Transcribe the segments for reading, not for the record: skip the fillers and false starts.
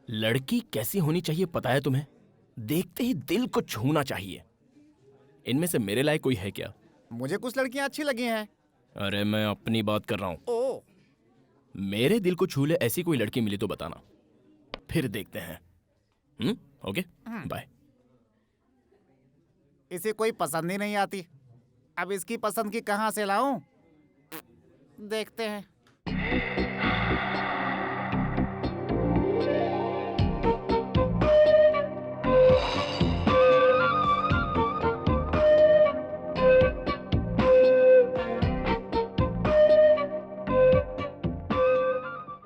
लड़की कैसी होनी चाहिए पता है तुम्हें? देखते ही दिल को छूना चाहिए। इनमें से मेरे लायक कोई है क्या? मुझे कुछ लड़कियां अच्छी लगी हैं। अरे मैं अपनी बात कर रहा हूँ। ओ, मेरे दिल को छू ले ऐसी कोई लड़की मिली तो बताना, फिर देखते हैं। Okay, bye. इसे कोई पसंद ही नहीं आती। अब इसकी पसंद की कहाँ से लाऊं? देखते हैं।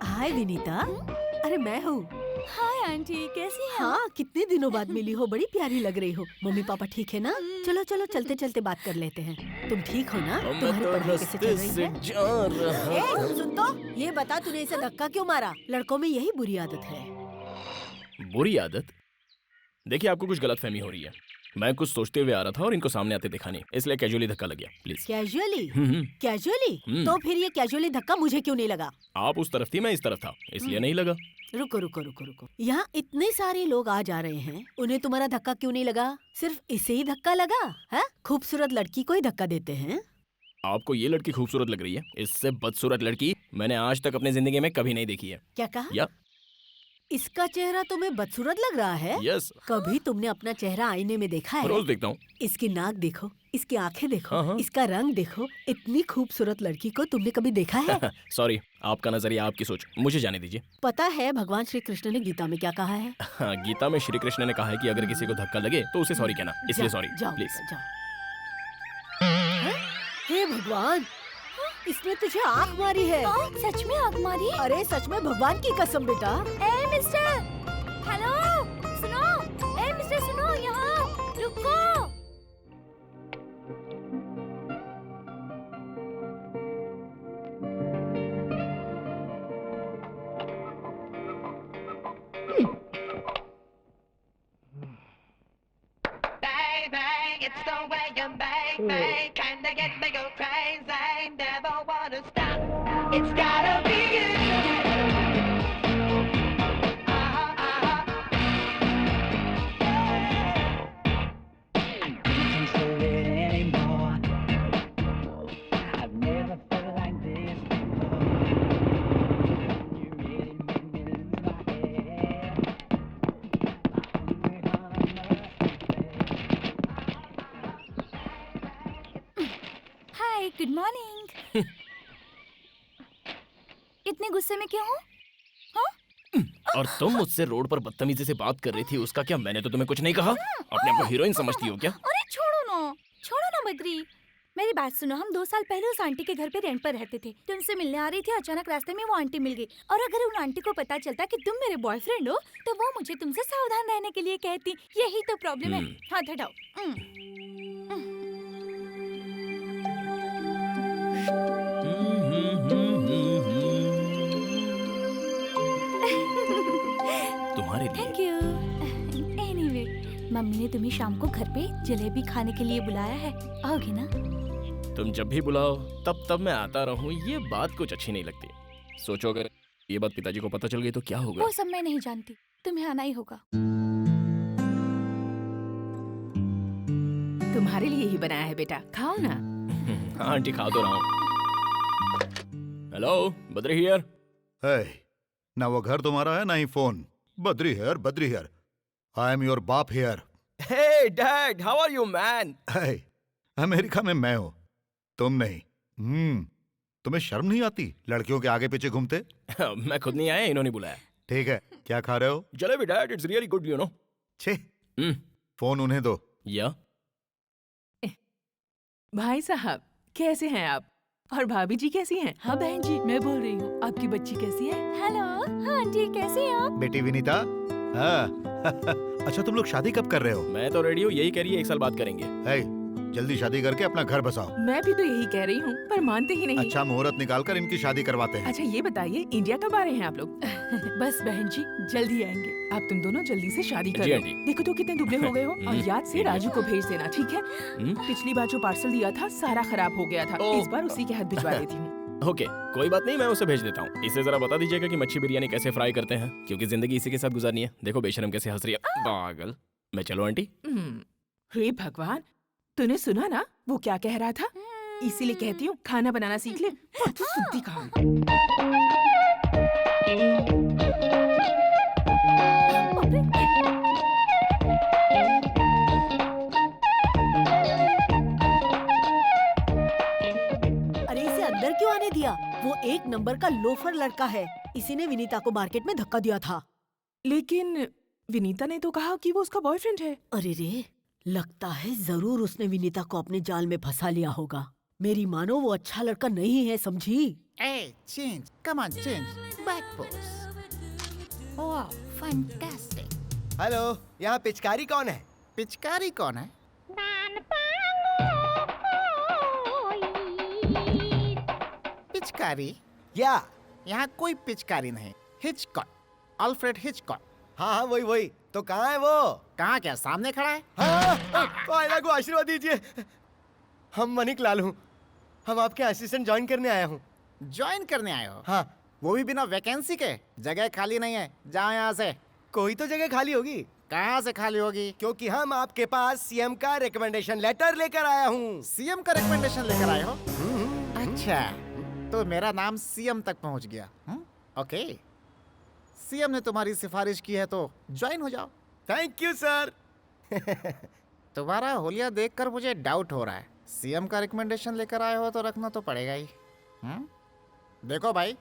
हाय विनीता। अरे मैं हूँ। हाय आंटी, कैसी हैं? हाँ, कितने दिनों बाद मिली हो, बड़ी प्यारी लग रही हो। मम्मी पापा ठीक है ना? चलो चलो चलते चलते बात कर लेते हैं। तुम ठीक हो ना? तुम्हारी पढ़ाई कैसे चल रही है? जा रहा ए, सुन तो, ये बता तूने इसे धक्का क्यों मारा? लड़कों में यही बुरी आदत है। बुरी आदत? देखिए, आपको कुछ गलतफहमी हो रही है। मैं कुछ सोचते हुए आ रहा था और इनको सामने आते देखा नहीं, इसलिए कैजुअली धक्का लग गया। प्लीज। कैजुअली? कैजुअली? तो फिर ये कैजुअली धक्का मुझे क्यों नहीं लगा? आप उस तरफ थी, मैं इस तरफ था, इसलिए नहीं लगा। रुको रुको रुको रुको, यहाँ इतने सारे लोग आ जा रहे हैं, उन्हें तुम्हारा धक्का क्यों नहीं लगा? सिर्फ इसे ही धक्का लगा है? खूबसूरत लड़की को ही धक्का देते हैं। आपको ये लड़की खूबसूरत लग रही है? इससे बदसूरत लड़की मैंने आज तक अपनी जिंदगी में कभी नहीं देखी है। क्या कहा? या इसका चेहरा तुम्हें बदसूरत लग रहा है? यस, कभी तुमने अपना चेहरा आईने में देखा है? रोज देखता हूँ। इसकी नाक देखो, इसकी आंखें देखो, हाँ, हाँ। इसका रंग देखो। इतनी खूबसूरत लड़की को तुमने कभी देखा है? सॉरी, आपका नजरिया, आपकी सोच, मुझे जाने दीजिए। पता है भगवान श्री कृष्ण ने गीता में क्या कहा है? हाँ, गीता में श्री कृष्ण ने कहा है कि अगर किसी को धक्का लगे तो उसे सॉरी कहना, इसलिए जाओ, सॉरी जाओ, प्लीज। जाओ। हैं? हे भगवान, इसने तुझे आँख मारी है। सच में आग मारी? अरे सच में, भगवान की कसम बेटा। ए मिस्टर, हेलो, सुनो। ए मिस्टर, सुनो, यहाँ रुको। Baby, it's the way you make me kinda get me go crazy. Never wanna stop. It's gotta be you. Can't hold it anymore. I've never felt like this before. You really make me lose my head. Hi, good morning. इतने गुस्से में क्यों हो? और तुम मुझसे road पर बदतमीजी से बात कर रही थी, उसका क्या? मैंने तो तुम्हें कुछ नहीं कहा। अपने आप को हीरोइन समझती हो क्या? अरे छोड़ो ना बद्री। मेरी बात सुनो, हम 2 साल पहले उस आंटी के घर पे रेंट पर रहते थे। तो उनसे मिलने आ रही थी, अचानक रास्ते में वो आंटी मिल गई। और अगर उन आंटी को पता चलता कि तुम मेरे बॉयफ्रेंड हो, तो वो मुझे तुमसे सावधान रहने के लिए कहती। यही तो प्रॉब्लम है। हाथ हटाओ। तुम्हारे लिए। Thank you. एनीवे, मम्मी ने तुम्हें शाम को घर पे जलेबी खाने के लिए बुलाया है, आओगे ना? तुम जब भी बुलाओ तब मैं आता रहूं, ये बात कुछ अच्छी नहीं लगती। सोचो अगर ये बात पिताजी को पता चल गई तो क्या होगा? वो सब मैं नहीं जानती, तुम्हें आना ही होगा। तुम्हारे लिए ही बनाया है बेटा, खाओ ना। हाँ आंटी, खा तो रहा हूँ। Hello, Badri here. है ना, वो घर तुम्हारा है ना ही phone. Badri here. I am your बाप here. Hey dad, how are you man? है, अमेरिका में मैं हूँ, तुम नहीं। तुम्हें शर्म नहीं आती लड़कियों के आगे पीछे घूमते? मैं खुद नहीं आया, इन्होंने बुलाया। ठीक है, क्या खा रहे हो? Jalebi dad, it's really good, you know. छे, फोन उन्हें दो। या भाई साहब, कैसे हैं आप? और भाभी जी कैसी हैं? हाँ बहन जी, मैं बोल रही हूँ, आपकी बच्ची कैसी है? हेलो, हाँ आंटी, कैसे हैं आप? बेटी विनीता। हाँ। अच्छा, तुम लोग शादी कब कर रहे हो? मैं तो रेडी हूँ, यही कह रही है 1 साल बाद करेंगे। है, जल्दी शादी करके अपना घर बसाओ। मैं भी तो यही कह रही हूँ, पर मानते ही नहीं। अच्छा मुहूर्त निकाल कर इनकी शादी करवाते हैं। अच्छा ये बताइए, इंडिया कब आ रहे हैं आप लोग? बस बहन जी, जल्दी आएंगे। आप तुम दोनों जल्दी से शादी कर जी लो। आंटी। देखो तो कितने दुबले हो गए हो। और याद से राजू को भेज देना, ठीक है? पिछली बार जो पार्सल दिया था सारा खराब हो गया था, ओह। इस बार उसी के हाथ भिजवा देती हूँ। ओके, कोई बात नहीं, मैं उसे भेज देता हूँ। इसे जरा बता दीजिएगा कि मच्छी बिरयानी कैसे फ्राई करते हैं, क्योंकि जिंदगी इसी के साथ गुजारनी है। देखो बेशरम कैसे हंस रही है, पागल। मैं चलो आंटी। हे भगवान, तूने सुना ना वो क्या कह रहा था? इसीलिए कहती हूँ खाना बनाना सीख ले। तू सुनती कहाँ है? अरे इसे अंदर क्यों आने दिया? वो एक नंबर का लोफर लड़का है। इसी ने विनीता को मार्केट में धक्का दिया था। लेकिन विनीता ने तो कहा कि वो उसका बॉयफ्रेंड है। अरे रे, लगता है जरूर उसने विनीता को अपने जाल में फंसा लिया होगा। मेरी मानो वो अच्छा लड़का नहीं है, समझी? ए, change, come on, change, back pose. वाह, फैंटास्टिक। हेलो, यहाँ पिचकारी कौन है? पिचकारी कौन है? पिचकारी? या यहाँ कोई पिचकारी नहीं। Hitchcock, Alfred Hitchcock. हाँ हाँ, वही वही। तो कहाँ है वो? कहाँ, क्या सामने खड़ा है? हाँ, आयला को आशीर्वाद दीजिए। हम मनिक लाल हूँ। हम आपके असिस्टेंट ज्वाइन करने आया हूँ। ज्वाइन करने आए हो? हाँ। वो भी बिना वैकेंसी के? जगह खाली नहीं है, जाओ यहाँ से। कोई तो जगह खाली होगी। कहाँ से खाली होगी? क्योंकि हम आपके पास सीएम का रिकमेंडेशन लेटर लेकर आया हूँ। सीएम का रिकमेंडेशन लेकर आए हो? अच्छा, तो मेरा नाम सीएम तक पहुँच गया। ओके, सीएम ने तुम्हारी सिफारिश की है तो ज्वाइन हो जाओ। Thank you sir. तुम्हारा होलिया देखकर मुझे डाउट हो रहा है। सीएम का रिकमेंडेशन लेकर आए हो तो रखना तो पड़ेगा ही। देखो भाई,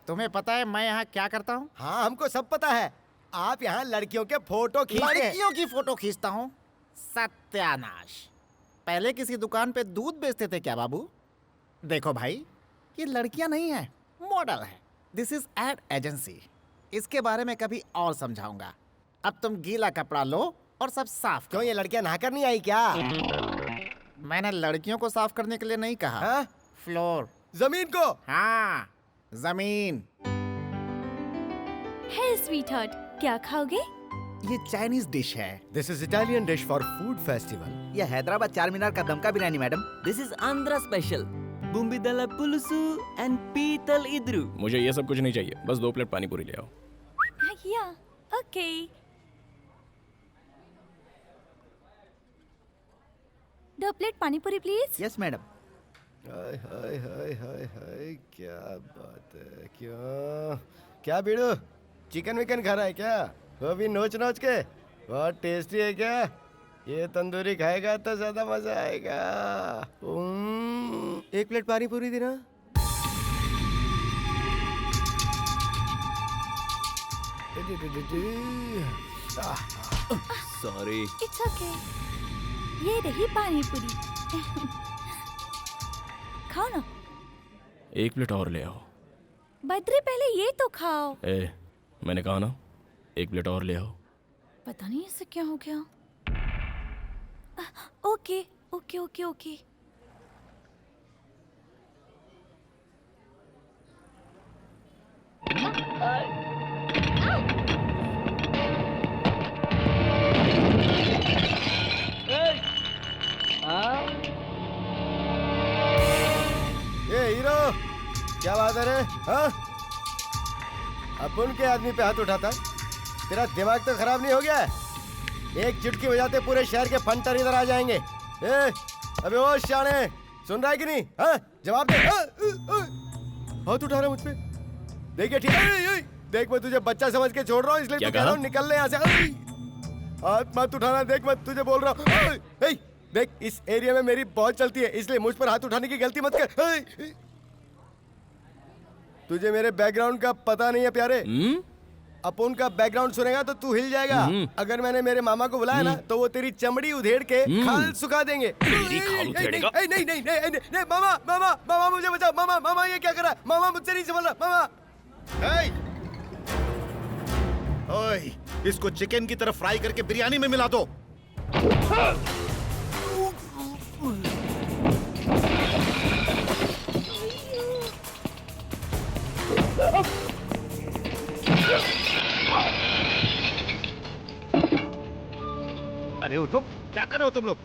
तुम्हें पता है मैं यहाँ क्या करता हूँ? हाँ, हमको सब पता है। आप यहाँ लड़कियों के फोटो खींचते हैं। लड़कियों की फोटो खींचता हूँ? सत्यानाश। पहले किसी दुकान पे दूध बेचते थे क्या बाबू? देखो भाई, ये लड़कियां नहीं है, मॉडल है। This is ad agency. इसके बारे में कभी और समझाऊंगा। अब तुम गीला कपड़ा लो और सब साफ करो। क्यों, ये लड़कियां नहाकर नहीं आई क्या? मैंने लड़कियों को साफ करने के लिए नहीं कहा। हाँ? फ्लोर, जमीन को। हाँ, जमीन। हे स्वीटहार्ट, क्या खाओगे? ये चाइनीज डिश है। This is Italian dish for food festival. ये हैदराबाद चार मीनार का दमका biryani madam. This is Andhra special bommidala pulusu and पीतल इद्रू। मुझे ये सब कुछ नहीं चाहिए, बस 2 प्लेट पानी पूरी ले आओ। या, okay. 2 plate pani puri please. Yes madam. Hi hi hi hi hi, क्या बात है। क्यों, क्या बीड़ू, चिकन विकन खा रहा है क्या? वो भी नोच नोच के। बहुत टेस्टी है क्या? ये तंदूरी खाएगा तो ज्यादा मजा आएगा। 1 प्लेट पानी पूरी देना। सॉरी। It's okay. ये रही पानी पूरी। खाओ ना। 1 प्लेट और ले आओ। बद्री, पहले ये तो खाओ। मैंने कहा ना, 1 प्लेट और ले आओ। पता नहीं इससे क्या हो गया। Okay okay okay okay. ये हीरो, क्या बात है रे? हाँ, अपन के आदमी पे हाथ उठाता है? तेरा दिमाग तो खराब नहीं हो गया? एक चुटकी बजाते पूरे शहर के फंटर इधर आ जाएंगे। अबे ओ शाने, सुन रहा है कि नहीं? हाँ, जवाब दे। हाथ उठा रहा है मुझ पे। देखिए ठीक है, देख मैं तुझे बच्चा समझ के छोड़ रहा हूँ, इसलिए तो कह रहा हूँ निकल ले यहाँ से। हाथ मत उठाना, देख मैं तुझे बोल रहा हूँ। देख, इस एरिया में मेरी बहुत चलती है, इसलिए मुझ पर हाथ उठाने की गलती मत कर। तुझे मेरे बैकग्राउंड का पता नहीं है प्यारे। अपन का बैकग्राउंड सुनेगा तो तू हिल जाएगा। अगर मैंने मेरे मामा को बुलाया ना तो वो तेरी चमड़ी उधेड़ के खाल सुखा देंगे। तेरी खाल उधेड़ेगा? नहीं नहीं नहीं नहीं, मामा मामा मामा मुझे बचाओ। मामा मामा ये क्या कर रहा है? मामा मुझसे नहीं संभल रहा। मामा, ओए, इसको चिकन की तरफ फ्राई करके बिरयानी में मिला दो। अरे उठो, क्या कर रहे हो तुम लोग?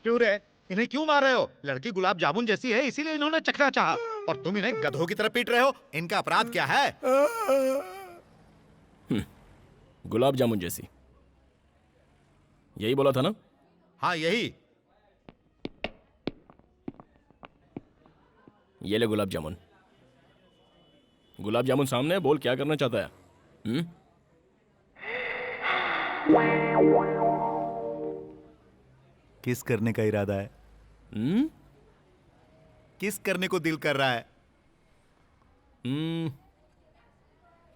क्यों रे? इन्हें क्यों मार रहे हो? लड़की गुलाब जामुन जैसी है इसीलिए इन्होंने चखना चाहा और तुम इन्हें गधों की तरह पीट रहे हो। इनका अपराध क्या है? गुलाब जामुन जैसी, यही बोला था ना? हाँ यही। ये ले गुलाब जामुन। गुलाब जामुन सामने है, बोल क्या करना चाहता है? किस करने का इरादा है? किस करने को दिल कर रहा है?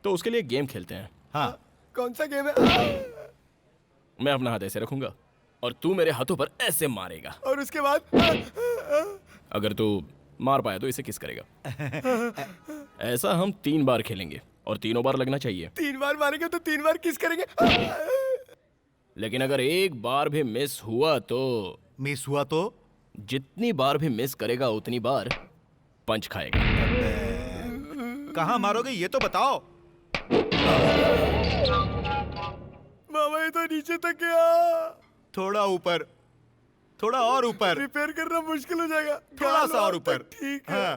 तो उसके लिए गेम खेलते हैं। हाँ। कौन सा गेम है? मैं अपना हाथ ऐसे रखूंगा और तू मेरे हाथों पर ऐसे मारेगा, और उसके बाद? अगर तू मार पाया तो इसे किस करेगा। ऐसा हम 3 बार खेलेंगे और तीनों बार लगना चाहिए। 3 बार मारेंगे तो 3 बार किस करेंगे? लेकिन अगर एक बार भी मिस हुआ तो मिस हुआ तो जितनी बार भी मिस करेगा उतनी बार पंच खाएगा। कहाँ मारोगे ये तो बताओ। मामा ये तो नीचे तक गया। थोड़ा ऊपर, थोड़ा और ऊपर। रिपेयर करना मुश्किल हो जाएगा। थोड़ा सा और ऊपर। ठीक है। हाँ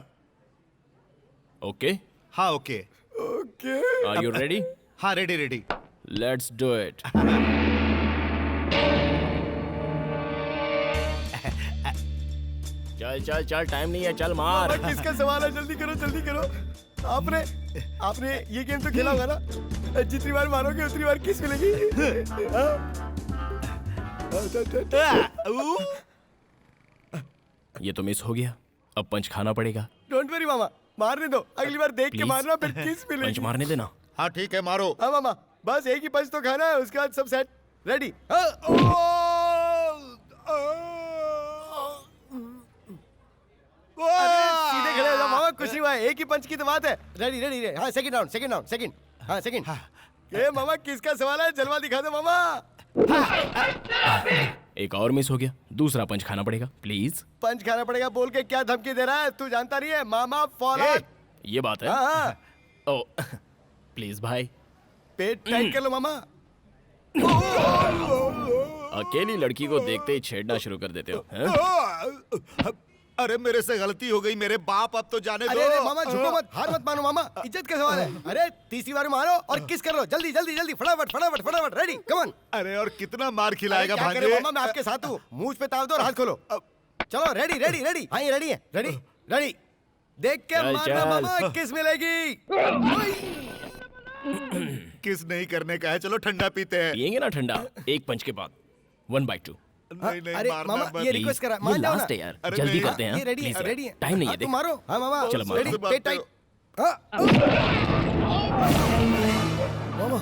ओके? हाँ okay. Okay. Are you ready? हाँ ready ready. Let's do it. चल चल चल, टाइम नहीं है, चल मार। मामा किसका सवाल है? जल्दी करो जल्दी करो। आपने ये गेम तो खेला होगा ना? जितनी बार मारोगे उतनी बार किस मिलेगी। ये तो मिस हो गया, अब पंच खाना पड़ेगा। डोंट वरी मामा, मारने दो। अगली बार देख के Please? मारना, फिर किस पंच मिलेगी। मारने देना। हाँ ठीक है मारो। हाँ मामा, बस एक ही पंच तो खाना है, उसके बाद सब सेट। रेडी? सीधे खड़े हो जाओ मामा, कुछ नहीं हुआ है, एक ही पंच की तो बात है। Ready ready ready. हाँ second round, second round, second. हाँ सेकंड। ये मामा किसका सवाल है? जलवा दिखा दो मामा। एक और मिस हो गया, दूसरा पंच खाना पड़ेगा। प्लीज। पंच खाना पड़ेगा बोल के क्या धमकी दे रहा है? तू जानता नहीं है मामा फॉलो। ये बात है। हाँ ओ प्लीज भाई, पेट टाइट कर लो मामा। अकेली लड़की को देखते ही छेड़ना शुरू कर देते हो, हैं? अरे मेरे से गलती हो गई मेरे बाप, अब तो जाने अरे दो। अरे मामा झुको मत, हार मत मानो मामा, इज्जत का सवाल है। अरे तीसरी बार मारो और किस कर लो, जल्दी जल्दी जल्दी, फटाफट फटाफट फटाफट। Ready come on. अरे और कितना मार खिलाएगा क्या करे भांजे? मामा, मैं आपके साथ हूँ। मुंह पे ताव दो और हाथ खोलो। चलो रेडी रेडी रेडी। हाँ ये रेडी है, रेडी रेडी। देख के चल, मारना चल। मामा, किस मिलेगी। किस नहीं करने का है, चलो ठंडा पीते हैं। पियेंगे ना ठंडा, एक पंच के बाद 1/2। नहीं नहीं अरे मारना मामा मत। ये रिक्वेस्ट करा, ये मान जाओ ना। लास्ट है यार, अरे जल्दी नहीं, करते हैं। ये रेडी है, Please रेडी है। टाइम नहीं है, हाँ, देख। तुम मारो। हाँ मामा चलो, मारो। रेडी, बात पेट टाइट। करो। हाँ, मामा।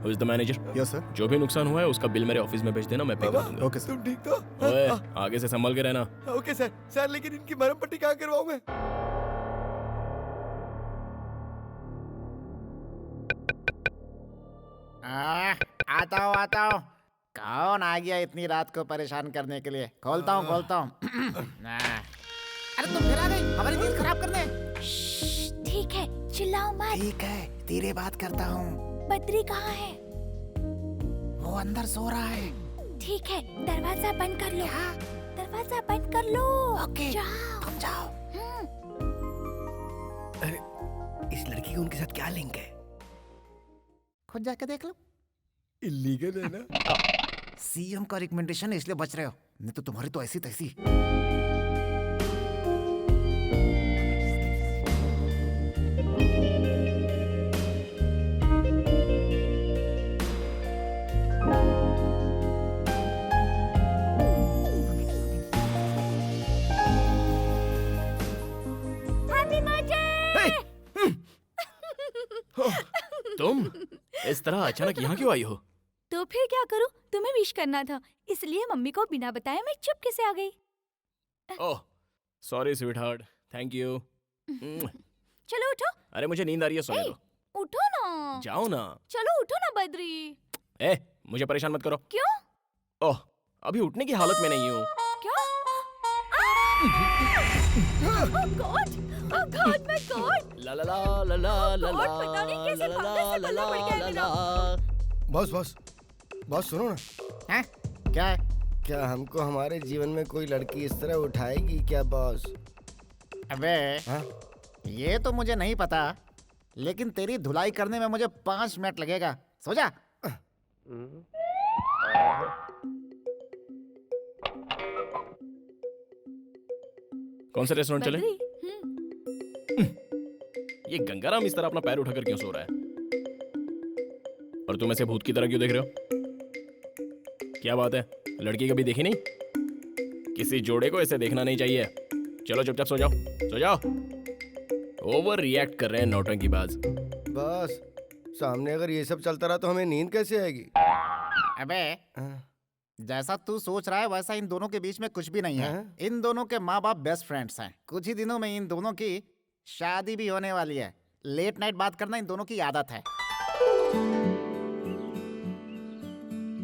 Who is the manager? Yes sir. जो भी नुकसान हुआ है उसका बिल मेरे ऑफिस में भेज देना, मैं पे कर दूंगा। ओके तुम ठीक तो? ओए, आगे से संभल के रहना। Okay sir. सर लेकिन इनकी मरहम पट्टी कहाँ करवाऊं मैं? आता हूँ आता हूँ। कौन आ गया इतनी रात को परेशान करने के लिए? खोलता हूँ खोलता हूँ। अरे तुम फिर आ गई हमारी नींद खराब करने। ठीक है, चिल्लाओ मत। ठीक है धीरे बात करता हूँ। बद्री कहाँ है? वो अंदर सो रहा है। ठीक है, दरवाजा बंद कर लो। दरवाजा बंद कर लो। ओके, जाओ। तुम जाओ। इस लड़की का उनके साथ क्या लिंक है? खुद जाके देख लो। इलीगल है ना? सीएम का रिकमेंडेशन है इसलिए बच रहे हो, नहीं तो तुम्हारी तो ऐसी तैसी। तुम इस तरह अचानक यहाँ क्यों आई हो? तो फिर क्या करूं? तुम्हें विश करना था, इसलिए मम्मी को बिना बताए मैं चुपके से आ गई। Oh sorry sweet heart, thank you. चलो उठो। अरे मुझे नींद आ रही है, सोने ए, दो। उठो ना। जाओ ना। चलो उठो ना बद्री। ए, मुझे परेशान मत करो। क्यों? ओह, अभी उठने की हालत में नहीं हूँ। क्या? Oh god, my god. ला ला ला ला ला ला गॉड, पता नहीं कैसे पागल से पल्ला पड़ गया है मेरा। बॉस सुनो ना। हैं? क्या है? क्या हमको हमारे जीवन में कोई लड़की इस तरह उठाएगी क्या बॉस? अबे हाँ? ये तो मुझे नहीं पता, लेकिन तेरी धुलाई करने में मुझे 5 मिनट लगेगा। सो जा। कौन से रेस्टोरेंट चले? बद्री, ये गंगाराम इस तरह अपना पैर उठाकर क्यों सो रहा है? और तुम ऐसे भूत की तरह क्यों देख रहे हो? क्या बात है, लड़की कभी देखी नहीं? किसी जोड़े को ऐसे देखना नहीं चाहिए। चलो चुपचाप सो जाओ, सो जाओ। ओवर रिएक्ट कर रहे हैं नौटंकीबाज। बॉस सामने अगर ये सब चलता रहा तो हमें नींद कैसे आएगी? अबे हाँ? जैसा तू सोच रहा है वैसा इन दोनों के बीच में कुछ भी नहीं है। हाँ? इन दोनों के माँ बाप बेस्ट फ्रेंड्स हैं। कुछ ही दिनों में इन दोनों की शादी भी होने वाली है। लेट नाइट बात करना इन दोनों की आदत है।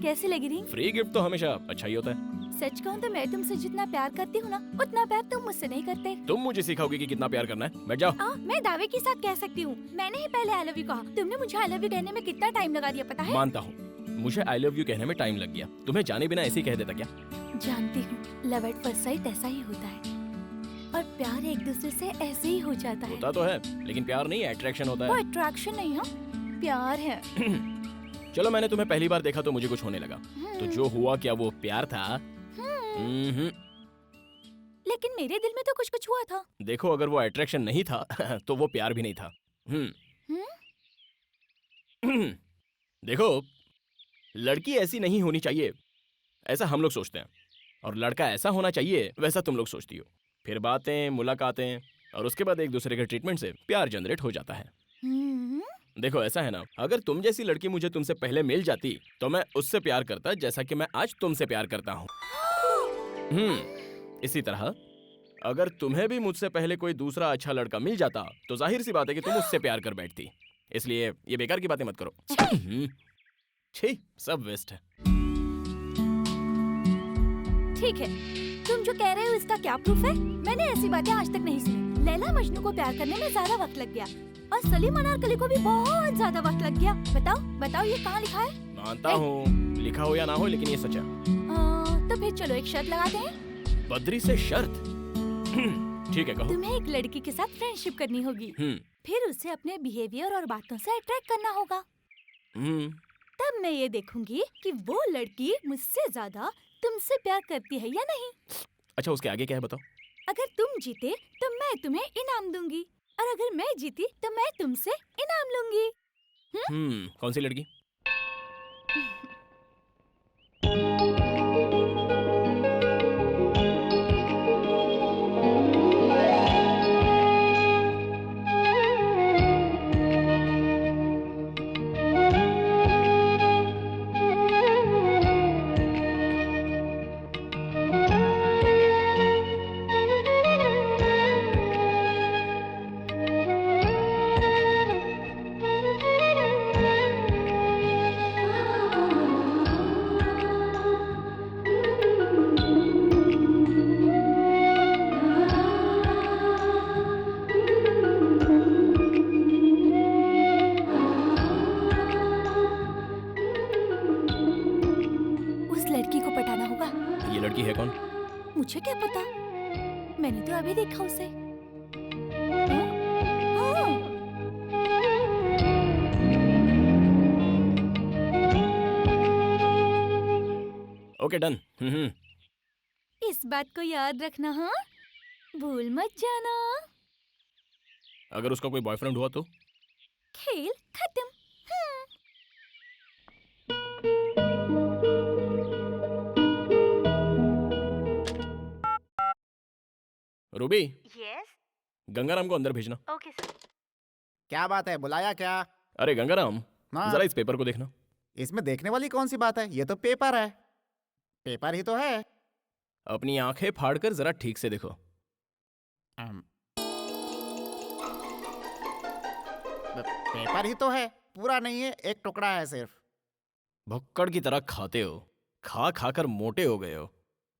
कैसी लगी रिंग? फ्री गिफ्ट तो हमेशा अच्छा ही होता है। सच कहूँ तो मैं तुमसे जितना प्यार करती हूँ ना, उतना प्यार तुम मुझसे नहीं करते। तुम मुझे सिखाओगे कि कितना प्यार करना है। बैठ जाओ। मैं दावे के साथ कह सकती हूँ, मैंने ही पहले आई लव यू कहा। तुमने मुझे आई लव यू कहने में कितना टाइम लगा दिया पता है? मानता हूँ, मुझे आई लव यू कहने में टाइम लग गया। तुम्हें जाने बिना ऐसे ही कह देता क्या? जानती हूँ, लव एट फर्स्ट साइट ऐसा ही होता है, और प्यार एक दूसरे से ऐसे ही हो जाता है। होता तो है, लेकिन प्यार नहीं, अट्रैक्शन होता वो है। अट्रैक्शन नहीं है, प्यार है। चलो मैंने तुम्हें पहली बार देखा तो मुझे कुछ होने लगा, तो जो हुआ क्या वो प्यार था? लेकिन मेरे दिल में तो कुछ कुछ हुआ था। देखो अगर वो अट्रैक्शन नहीं था तो वो प्यार भी नहीं था। देखो, लड़की ऐसी नहीं होनी चाहिए ऐसा हम लोग सोचते हैं, और लड़का ऐसा होना चाहिए वैसा तुम लोग सोचती हो। फिर बातें, मुलाकातें, और उसके बाद एक दूसरे के ट्रीटमेंट से प्यार जनरेट हो जाता है। देखो ऐसा है ना, अगर तुम जैसी लड़की मुझे तुमसे पहले मिल जाती तो मैं उससे प्यार करता जैसा कि मैं आज तुमसे प्यार करता हूँ। इसी तरह अगर तुम्हें भी मुझसे पहले कोई दूसरा अच्छा लड़का मिल जाता तो जाहिर सी बात है कि तुम उससे प्यार कर बैठती। इसलिए ये बेकार की बातें मत करो। छी, सब वेस्ट है। ठीक है, तुम जो कह रहे हो इसका क्या प्रूफ है? मैंने ऐसी बातें आज तक नहीं सुनी। लैला मजनू को प्यार करने में ज्यादा वक्त लग गया, और सलीम अनारकली को भी बहुत ज्यादा वक्त लग गया। बताओ बताओ ये कहाँ लिखा है? मानता हूँ, लिखा हो या ना हो, लेकिन ये सच है। तो फिर चलो एक शर्त लगाते हैं। बद्री से शर्त? ठीक है, कहो। तुम्हें एक लड़की के साथ फ्रेंडशिप करनी होगी, फिर उसे अपने बिहेवियर और बातों से अट्रैक्ट करना होगा। तब मैं ये देखूंगी कि वो लड़की मुझसे ज्यादा तुमसे प्यार करती है या नहीं। अच्छा, उसके आगे क्या है बताओ? अगर तुम जीते तो मैं तुम्हें इनाम दूंगी, और अगर मैं जीती तो मैं तुमसे इनाम लूंगी। कौन सी लड़की? ये लड़की है कौन? मुझे क्या पता, मैंने तो अभी देखा उसे। Okay done. इस बात को याद रखना, हाँ, भूल मत जाना। अगर उसका कोई बॉयफ्रेंड हुआ तो? खेल खत्म। रूबी, यस, गंगाराम को अंदर भेजना। Okay sir. क्या बात है, बुलाया क्या? अरे गंगाराम, हाँ। जरा इस पेपर को देखना। इसमें देखने वाली कौन सी बात है? ये तो पेपर है। पेपर ही तो है। अपनी आंखें फाड़कर जरा ठीक से देखो। पेपर ही तो है, पूरा नहीं है, एक टुकड़ा है सिर्फ। भुक्कड़ की तरह खाते हो, खा खा कर मोटे हो गए हो।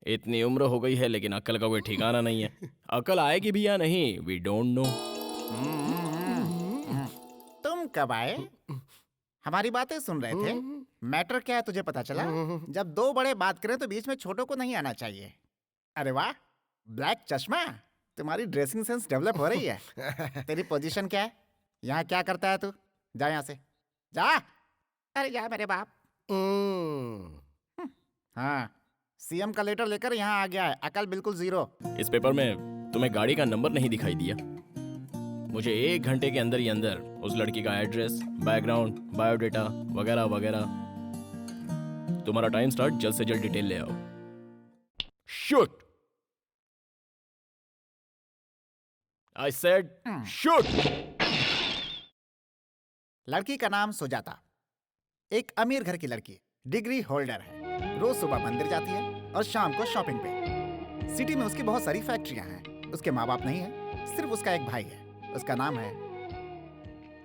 इतनी उम्र हो गई है लेकिन अक्ल का कोई ठिकाना नहीं है। अकल आएगी भी या नहीं, वी डोंट नो। तुम कब आए? हमारी बातें सुन रहे थे। मैटर क्या है तुझे पता चला? जब दो बड़े बात करें तो बीच में छोटों को नहीं आना चाहिए। अरे वाह, ब्लैक चश्मा, तुम्हारी ड्रेसिंग सेंस डेवलप हो रही है। तेरी पोजीशन क्या है? यहाँ क्या करता है तू? जा यहाँ से, जा। अरे जा मेरे बाप। हाँ, सीएम का लेटर लेकर यहाँ आ गया है, अकल बिल्कुल जीरो। इस पेपर में तुम्हें गाड़ी का नंबर नहीं दिखाई दिया? मुझे 1 घंटे के अंदर ही अंदर उस लड़की का एड्रेस, बैकग्राउंड, बायोडेटा वगैरह वगैरह। तुम्हारा टाइम स्टार्ट, जल्द से जल्द डिटेल ले आओ। शूट! I said shoot! लड़की का नाम सुजाता, एक अमीर घर की लड़की, डिग्री होल्डर है। रोज सुबह मंदिर जाती है और शाम को शॉपिंग पे। सिटी में उसकी बहुत सारी फैक्ट्रियां हैं। उसके माँ बाप नहीं है, सिर्फ उसका एक भाई है। उसका नाम है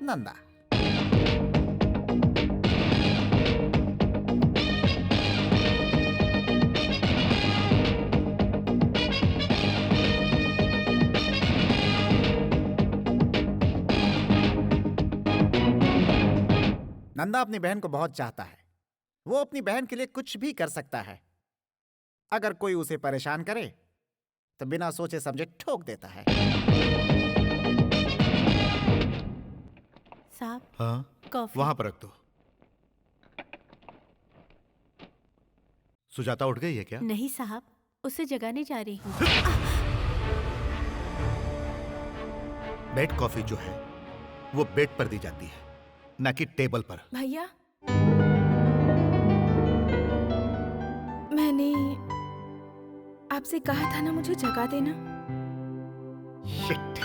नंदा। नंदा अपनी बहन को बहुत चाहता है। वो अपनी बहन के लिए कुछ भी कर सकता है। अगर कोई उसे परेशान करे तो बिना सोचे समझे ठोक देता है। साहब, हाँ, कॉफी। वहां पर रख दो। सुजाता उठ गई है क्या? नहीं साहब, उसे जगाने जा रही हूँ। बेड कॉफी जो है वो बेड पर दी जाती है, ना कि टेबल पर। भैया, मैंने आपसे कहा था ना मुझे जगा देना। Shit,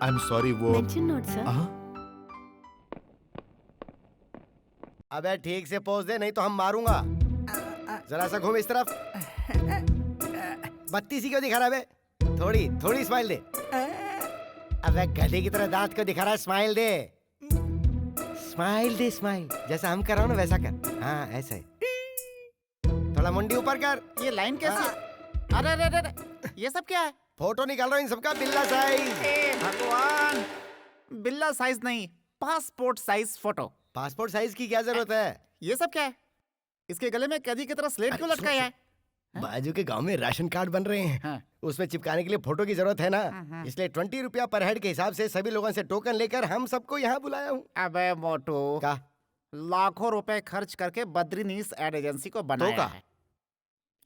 I am sorry. वो मेंशन नोट सर। हाँ? अबे ठीक से पोज दे, नहीं तो हम मारूंगा। जरा सा घूम इस तरफ। बत्ती सी क्यों दिखा रहा है बे? थोड़ी थोड़ी स्माइल दे। अबे गधे की तरह दांत क्यों दिखा रहा है? स्माइल दे, स्माइल दे, स्माइल। जैसा हम कर रहा हूँ ना वैसा कर। हाँ ऐसा ही। थोड़ा मुंडी ऊपर कर। ये लाइन कैसी? अरे अरे अरे, ये सब क्या है? फोटो निकाल रहा हूँ इन सबका, बिल्ला साइज। हे भगवान, बिल्ला साइज नहीं, passport size photo. Passport size की क्या जरूरत है? ये सब क्या है? इसके गले में कैदी की तरह स्लेट क्यों लटकाया है? बाजू के गांव में राशन कार्ड बन रहे हैं। हाँ। उसमें चिपकाने के लिए फोटो की जरूरत है ना, इसलिए 20 रुपया पर हेड के हिसाब से सभी लोगों से टोकन लेकर हम सबको यहाँ बुलाया हूँ। अबे मोटू, क्या? लाखों रुपए खर्च करके बद्रीनीस एड एजेंसी को बनाया का? है।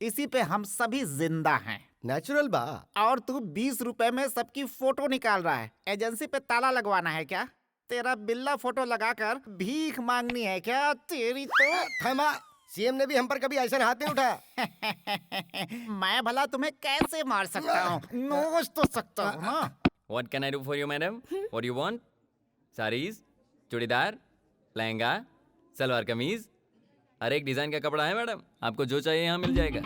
इसी पे हम सभी जिंदा हैं। नेचुरल बा। और तू 20 रुपए में सबकी फोटो निकाल रहा है। एजेंसी पे ताला लगवाना है क्या? तेरा बिल्ला फोटो लगाकर भीख मांगनी है क्या? तेरी तो थमा, सीएम ने भी हम पर कभी ऐसा हाथ नहीं उठाया। मैं भला तुम्हें कैसे मार सकता हूँ? नोच तो सकता हूँ ना। What can I do for you, madam? What do you want? Sarees, churidar, lehenga, salwar kameez, हर एक डिजाइन का कपड़ा है मैडम। आपको जो चाहिए यहाँ मिल जाएगा।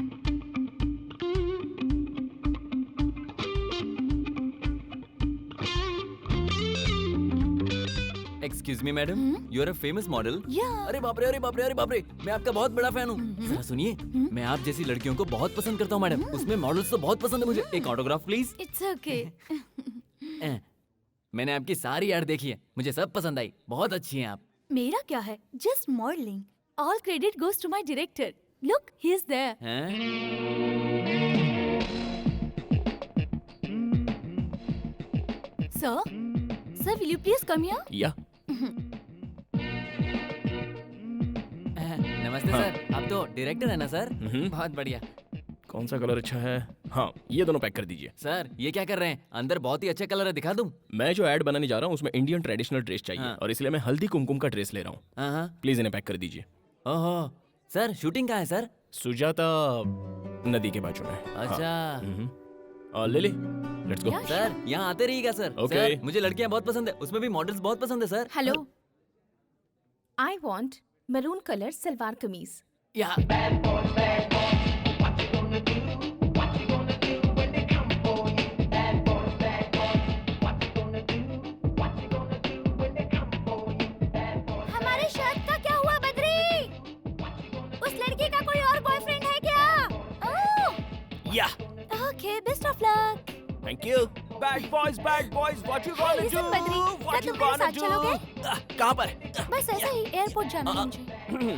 Excuse me madam, you are a famous model. अरे बाप रे, अरे बाप रे, अरे बाप रे, मैं आपका बहुत बड़ा फैन हूँ। जरा सुनिए, मैं आप जैसी लड़कियों को बहुत पसंद करता हूँ मैडम। उसमें मॉडल्स तो बहुत पसंद है मुझे। एक ऑटोग्राफ प्लीज। It's okay. मैंने आपकी सारी ऐड देखी है, मुझे सब पसंद आई। बहुत अच्छी हैं आप। मेरा क्या है? Just modelling. All credit goes to my director. Look, he is there. Sir, will you please come here? या नमस्ते सर, आप तो डायरेक्टर है ना सर? बहुत बढ़िया। कौन सा कलर अच्छा है? हाँ, ये दोनों पैक कर दीजिए। सर ये क्या कर रहे हैं? अंदर बहुत ही अच्छे कलर है, दिखा दूं? मैं जो ऐड बनाने जा रहा हूँ उसमें इंडियन ट्रेडिशनल ड्रेस चाहिए। हाँ। और इसलिए मैं हल्दी कुमकुम का ड्रेस ले रहा हूँ। हाँ। प्लीज इन्हें पैक कर दीजिए। ओहो सर, शूटिंग कहाँ है सर? सुजाता नदी के बाजू में। अच्छा। ले ले, लेट्स गो। सर यहाँ आते रहिएगा सर। Okay. सर मुझे लड़कियाँ बहुत पसंद है, उसमें भी मॉडल्स बहुत पसंद है sir. Hello, I want maroon colour salwar kameez. या thank you. Bad boys, what you gonna Hey, do? listen, Badri, क्या तुम मेरे साथ चलोगे? कहाँ पर? बस ऐसे ही एयरपोर्ट जाना है मुझे।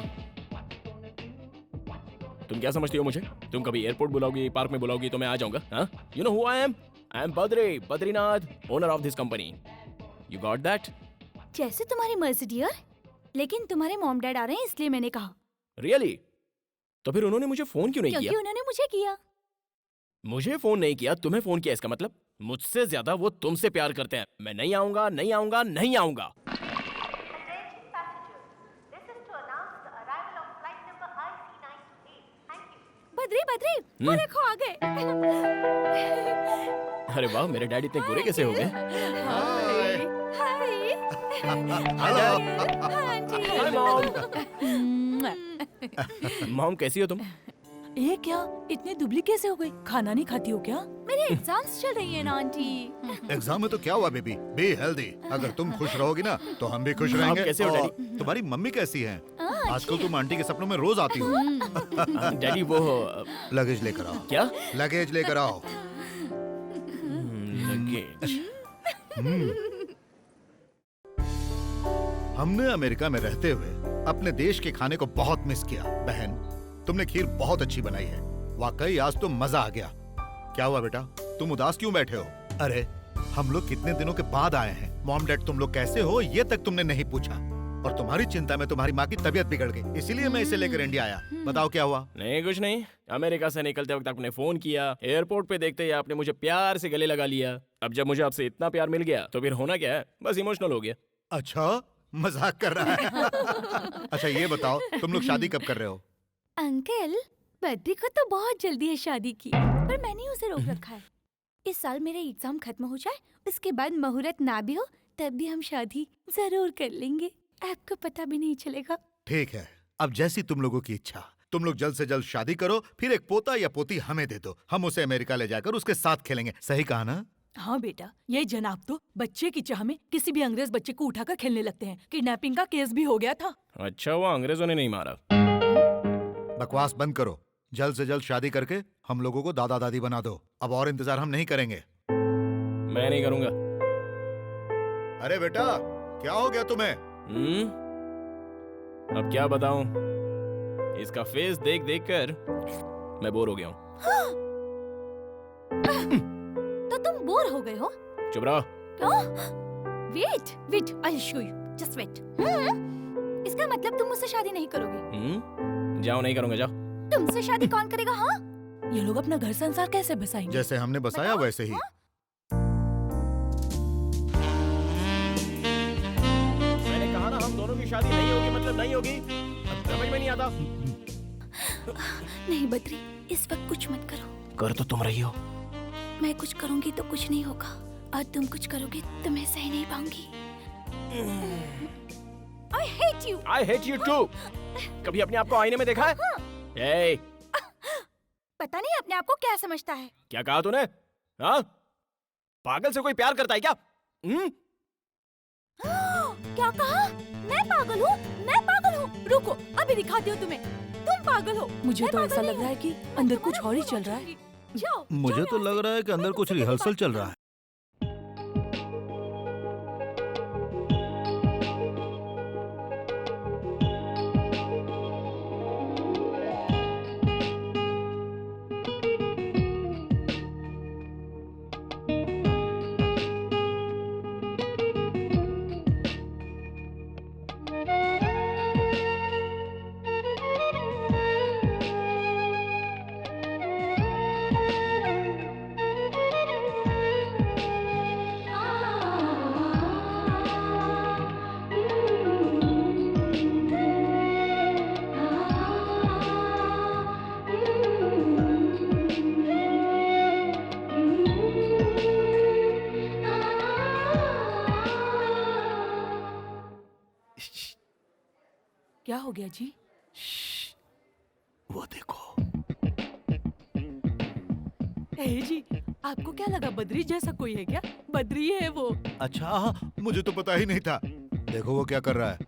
तुम क्या समझती हो मुझे? तुम कभी एयरपोर्ट बुलाओगी, पार्क में बुलाओगी तो मैं आ जाऊंगा, हाँ? You know who I am? I am Badrinath, owner of this company. You got that? जैसे तुम्हारी मर्जी डियर, लेकिन तुम्हारे मॉम डैड आ रहे हैं इसलिए मैंने कहा। Really? तो फिर उन्होंने मुझे फोन क्यों नहीं क्योंकि किया? उन्होंने मुझे किया। मुझे फोन नहीं किया, तुम्हें फोन किया, इसका मतलब मुझसे ज्यादा वो तुमसे प्यार करते हैं। मैं नहीं आऊंगा, नहीं आऊंगा, नहीं आऊंगा। बद्री बद्री, वो देखो आ गए। अरे वाह, मेरे डैडी इतने गोरे कैसे हो गए? हाय। Hi mom. मॉम कैसी हो तुम? ये क्या इतनी दुबली कैसे हो गई? खाना नहीं खाती हो क्या? मेरे एग्जाम्स चल रही है ना आंटी। एग्जाम में तो क्या हुआ बेबी, बी हेल्दी। अगर तुम खुश रहोगी ना तो हम भी खुश आप रहेंगे। कैसे हो, और डैडी? तुम्हारी मम्मी कैसी हैं? आजकल तुम आंटी के सपनों में रोज आती हो। डैडी वो लगेज लेकर आओ। क्या? लगेज लेकर आओ। लगेज। हमने अमेरिका में रहते हुए अपने देश के खाने को बहुत मिस किया। बहन, तुमने खीर बहुत अच्छी बनाई है। वाकई आज तो मजा आ गया। क्या हुआ बेटा, तुम उदास क्यों बैठे हो? अरे हम लोग कितने दिनों के बाद आए हैं। मॉम डैड तुम लोग कैसे हो ये तक तुमने नहीं पूछा। और तुम्हारी चिंता में तुम्हारी माँ की तबीयत बिगड़ गई, इसीलिए मैं इसे लेकर इंडिया आया। बताओ क्या हुआ? नहीं कुछ नहीं। अमेरिका से निकलते वक्त आपने फोन किया, एयरपोर्ट पे देखते ही आपने मुझे प्यार से गले लगा लिया। अब जब मुझे आपसे इतना प्यार मिल गया तो फिर होना क्या है, बस इमोशनल हो गया। अच्छा, मजाक कर रहा है। अच्छा ये बताओ, तुम लोग शादी कब कर रहे हो? अंकल, बद्री को तो बहुत जल्दी है शादी की, पर मैंने उसे रोक रखा है। इस साल मेरे एग्जाम खत्म हो जाए, उसके बाद मुहूर्त ना भी हो तब भी हम शादी जरूर कर लेंगे। आपको पता भी नहीं चलेगा। ठीक है, अब जैसी तुम लोगों की इच्छा। तुम लोग जल्द से जल्द शादी करो, फिर एक पोता या पोती हमें दे दो। हम उसे अमेरिका ले जाकर उसके साथ खेलेंगे। सही कहा ना? हाँ बेटा, ये जनाब तो बच्चे की चाह में किसी भी अंग्रेज बच्चे को उठाकर खेलने लगते हैं। किडनैपिंग का केस भी हो गया था। अच्छा हुआ अंग्रेजों ने नहीं मारा। बकवास बंद करो। जल्द से जल्द शादी करके हम लोगों को दादा दादी बना दो। अब और इंतजार हम नहीं करेंगे। मैं नहीं करूंगा। अरे बेटा, क्या हो गया तुम्हें? अब क्या बताऊं, इसका फेस देख देख कर मैं बोर हो गया हूँ। तो तुम बोर हो गए हो? चुप रहो। Wait wait, I show you, just wait. इसका मतलब तुम मुझसे शादी नहीं करोगे? जाओ, नहीं करूंगा, जाओ। तुमसे शादी कौन करेगा? हाँ, ये लोग अपना घर संसार कैसे बसाएंगे? जैसे हमने बसाया बताओ। वैसे ही। मैंने कहा ना हम दोनों की शादी नहीं होगी मतलब नहीं होगी। अब समझ में नहीं आता। नहीं बद्री, इस वक्त कुछ मत करो। कर तो तुम रही हो। मैं कुछ करूंगी तो कुछ नहीं होगा, और तुम कुछ करोगे तो मैं सह नहीं पाऊंगी। I hate you. I hate you too. कभी अपने आप को आईने में देखा है? Hey, पता नहीं अपने आप को क्या समझता है। क्या कहा तूने? हाँ? पागल से कोई प्यार करता है क्या? क्या कहा? मैं पागल हूँ? मैं पागल हूँ? रुको, अभी दिखाती हूँ तुम्हें। तुम पागल हो। मुझे मैं तो पागल ऐसा नहीं लग रहा है हूँ। कि मैं अंदर तुम्हारा कुछ और ही खून चल रहा है। करूंगी। जाओ, मुझे जाओ तो यहाँ लग से। रहा है कि अंदर मैं कुछ तुमसे रिहर्सल बात चल रहा है। क्या हो गया जी? वो देखो। ए जी, आपको क्या लगा बद्री जैसा कोई है क्या? बद्री है वो। अच्छा, मुझे तो पता ही नहीं था। देखो वो क्या कर रहा है।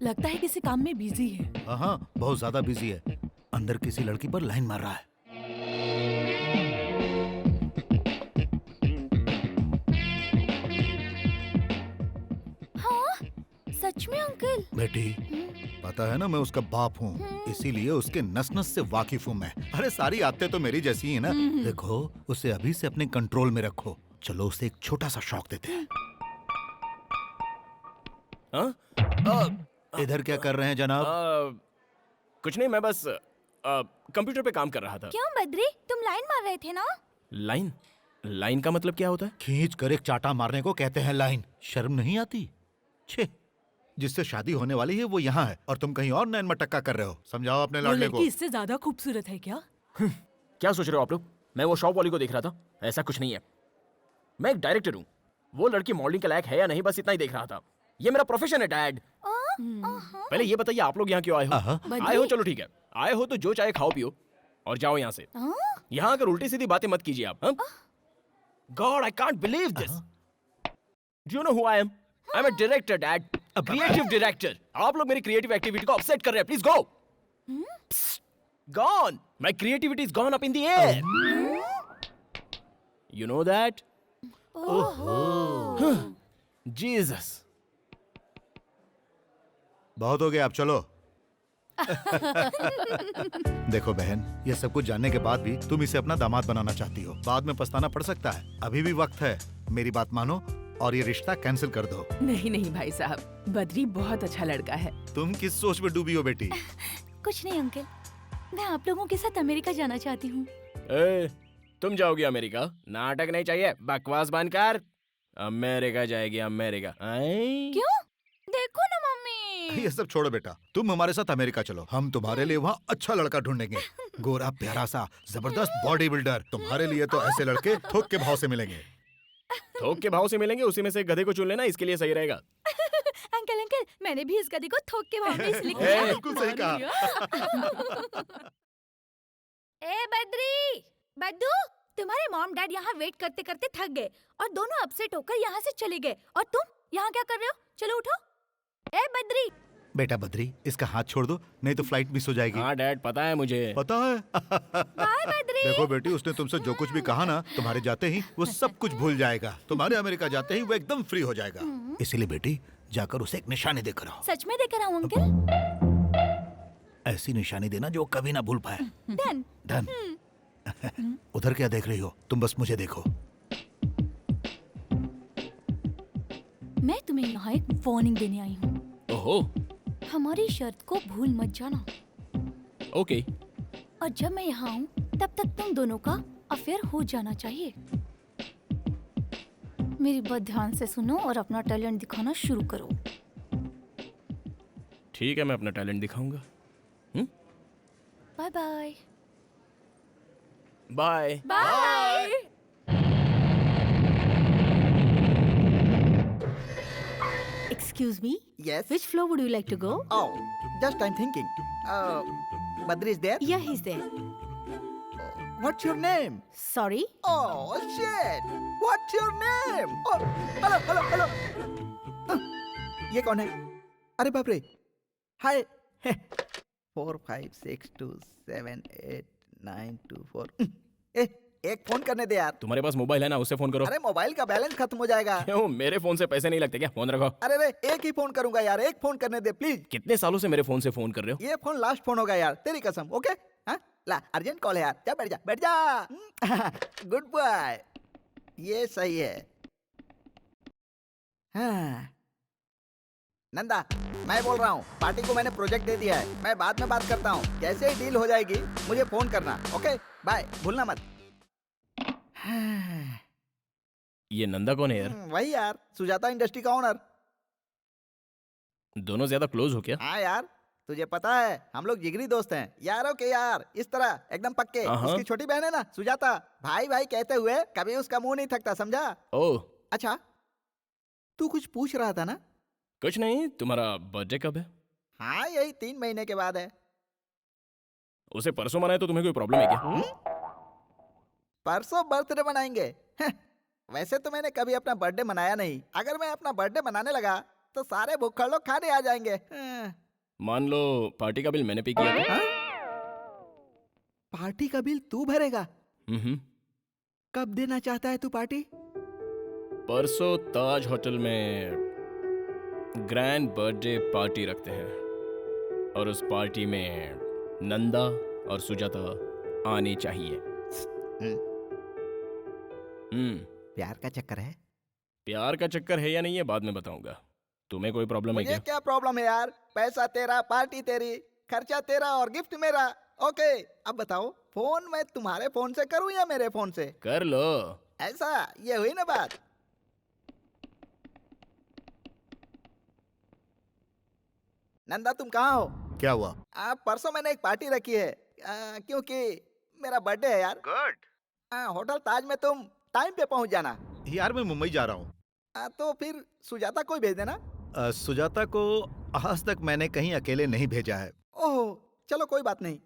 लगता है किसी काम में बिजी है। हाँ, बहुत ज्यादा बिजी है। अंदर किसी लड़की पर लाइन मार रहा है। सच में अंकल? बेटी, पता है ना मैं उसका बाप हूँ, इसीलिए उसके नस नस से वाकिफ हूँ मैं। अरे सारी आदतें तो मेरी जैसी ही है ना। देखो, उसे अभी से अपने कंट्रोल में रखो। चलो उसे एक छोटा सा शौक देते हैं। हाँ? इधर क्या कर रहे हैं जनाब? कुछ नहीं, मैं बस कंप्यूटर पे काम कर रहा था। क्यों बद्री, तुम लाइन मार रहे थे ना? लाइन? लाइन का मतलब क्या होता है? खींच कर एक चाटा मारने को कहते हैं लाइन। शर्म नहीं आती? छे, जिससे शादी होने वाली है वो यहाँ है और तुम कहीं और नैन मटक्का कर रहे हो। समझाओ अपने वो लाडले को। लड़की इससे ज्यादा खूबसूरत है क्या? क्या सोच रहे हो आप लोग? मैं वो शॉप वाली को देख रहा था, ऐसा कुछ नहीं है। मैं एक डायरेक्टर हूँ। वो लड़की मॉडलिंग के लायक है या नहीं, बस इतना ही देख रहा था। ये मेरा प्रोफेशन है डैड। पहले ये बताइए आप लोग यहाँ क्यों आए हो? आए हो, चलो ठीक है। आए हो तो जो चाहे खाओ पियो और जाओ यहाँ से। यहाँ आकर उल्टी सीधी बातें मत कीजिए आप। God, I can't believe this. Do you know who I am? I am a director dad, a creative director. आप लोग मेरी क्रिएटिव एक्टिविटी को अपसेट कर रहे हैं। Please go. Gone, my creativity is gone up in the air. You know that? Jesus. बहुत हो गया, अब चलो। देखो बहन, ये सब कुछ जानने के बाद भी तुम इसे अपना दामाद बनाना चाहती हो। बाद में पछताना पड़ सकता है। अभी भी वक्त है। मेरी बात मानो और ये रिश्ता कैंसिल कर दो। नहीं नहीं भाई साहब, बद्री बहुत अच्छा लड़का है। तुम किस सोच में डूबी हो बेटी? कुछ नहीं अंकल, मैं आप लोगों के साथ अमेरिका जाना चाहती हूँ। तुम जाओगे अमेरिका? नाटक नहीं चाहिए, बकवास बंद कर। अमेरिका जाएगी अमेरिका? क्यों? देखो ना मम्मी। ये सब छोड़ो बेटा, तुम हमारे साथ अमेरिका चलो। हम तुम्हारे लिए वहाँ अच्छा लड़का ढूंढेंगे। गोरा प्यारा सा जबरदस्त बॉडी बिल्डर। तुम्हारे लिए तो ऐसे लड़के थोक के भाव से मिलेंगे। थोक के भाव से मिलेंगे? उसी में से गधे को चुन लेना, इसके लिए सही रहेगा। अंकल अंकल, मैंने भी इस गधे को थोक के भाव में इसलिए ए, किया। बिल्कुल सही कहा। ए बद्री, बद्दू, तुम्हारे मॉम डैड यहाँ वेट करते करते थक गए और दोनों अपसेट होकर यहाँ से चले गए। और तुम यहाँ क्या कर रहे हो? चलो उठो। ए बद्री। बेटा बद्री, इसका हाथ छोड़ दो, नहीं तो फ्लाइट मिस हो जाएगी। हाँ डैड, पता है मुझे। पता है? बाय बद्री। देखो बेटी, उसने तुमसे जो कुछ भी कहा ना, तुम्हारे जाते ही वो सब कुछ भूल जाएगा। तुम्हारे अमेरिका जाते ही वो एकदम फ्री हो जाएगा। इसीलिए बेटी, जाकर उसे एक निशानी देकर आओ। सच में देकर आऊँ अंकल? ऐसी निशानी देना जो कभी ना भूल पाए। डन। डन। उधर क्या देख रही हो? तुम बस मुझे देखो। मैं तुम्हें यहाँ एक वार्निंग देने आई हूँ। ओहो। हमारी शर्त को भूल मत जाना। ओके। और जब मैं यहाँ आऊँ तब तक तुम दोनों का अफेयर हो जाना चाहिए। मेरी बात ध्यान से सुनो और अपना टैलेंट दिखाना शुरू करो। ठीक है, मैं अपना टैलेंट दिखाऊंगा। Bye bye. Bye bye. Excuse me? Yes. Which floor would you like to go? Oh, just I'm thinking. Badri is there? Yeah, he's there. What's your name? Sorry? Oh shit! What's your name? Oh, hello. ये कौन है? अरे बाप रे! Hi. 4 5 6 2 7 8 9 2 4. एक phone करने दे यार। तुम्हारे पास मोबाइल है ना, उससे फोन करो। अरे मोबाइल का बैलेंस खत्म हो जाएगा। क्यों? मेरे फोन से पैसे नहीं लगते क्या? फोन रखो। अरे रे, एक ही फोन करूंगा यार, एक फोन करने दे प्लीज। कितने सालों से मेरे फोन से फोन कर रहे हो? ये फोन लास्ट फोन होगा यार, तेरी कसम। ओके? हाँ? ला, अर्जेंट कॉल है यार। जा बैठ जा। Good boy. ये सही है। हाँ। नंदा, मैं बोल रहा हूँ, पार्टी को मैंने प्रोजेक्ट दे दिया है। मैं बाद में बात करता हूँ। जैसे ही डील हो जाएगी मुझे फोन करना। ओके? बाय, भूलना मत। ये नंदा कौन है यार? वही यार, सुजाता इंडस्ट्री का ओनर। दोनों ज्यादा क्लोज हो क्या? हाँ यार, तुझे पता है हम लोग जिगरी दोस्त हैं। यारों के यार, इस तरह एकदम पक्के। उसकी छोटी बहन है ना सुजाता, भाई भाई कहते हुए कभी उसका मुंह नहीं थकता, समझा? ओह। अच्छा, तू कुछ पूछ रहा था ना? कुछ नहीं। तुम्हारा बर्थडे कब है? हाँ, यही 3 महीने के बाद है। उसे परसों मनाए तो तुम्हें कोई प्रॉब्लम है क्या? परसों बर्थडे मनाएंगे? वैसे तो मैंने कभी अपना बर्थडे मनाया नहीं। अगर मैं अपना बर्थडे मनाने लगा तो सारे भूखड़ लोग खाने आ जाएंगे। मान लो पार्टी का बिल मैंने पे किया था। पार्टी का बिल तू भरेगा? कब देना चाहता है तू पार्टी? परसों ताज होटल में ग्रैंड बर्थडे पार्टी रखते हैं और उस पार्टी में नंदा और सुजाता आने चाहिए। प्यार का चक्कर है। प्यार का चक्कर है या नहीं है बाद में बताऊंगा। तुम्हें कोई प्रॉब्लम है मुझे क्या? क्या प्रॉब्लम है यार, पैसा तेरा, पार्टी तेरी, खर्चा तेरा और गिफ्ट मेरा। ओके, अब बताओ फोन मैं तुम्हारे फोन से करूं या मेरे फोन से? कर लो। ऐसा, ये हुई ना बात। नंदा तुम कहाँ हो? क्या हुआ? परसों मैंने एक पार्टी रखी है क्योंकि मेरा बर्थडे है यार। गुड। होटल ताज में तुम टाइम पे पहुंच जाना। यार मैं मुंबई जा रहा हूँ। तो फिर सुजाता को ही भेज देना। सुजाता को आज तक मैंने कहीं अकेले नहीं भेजा है। ओह चलो कोई बात नहीं।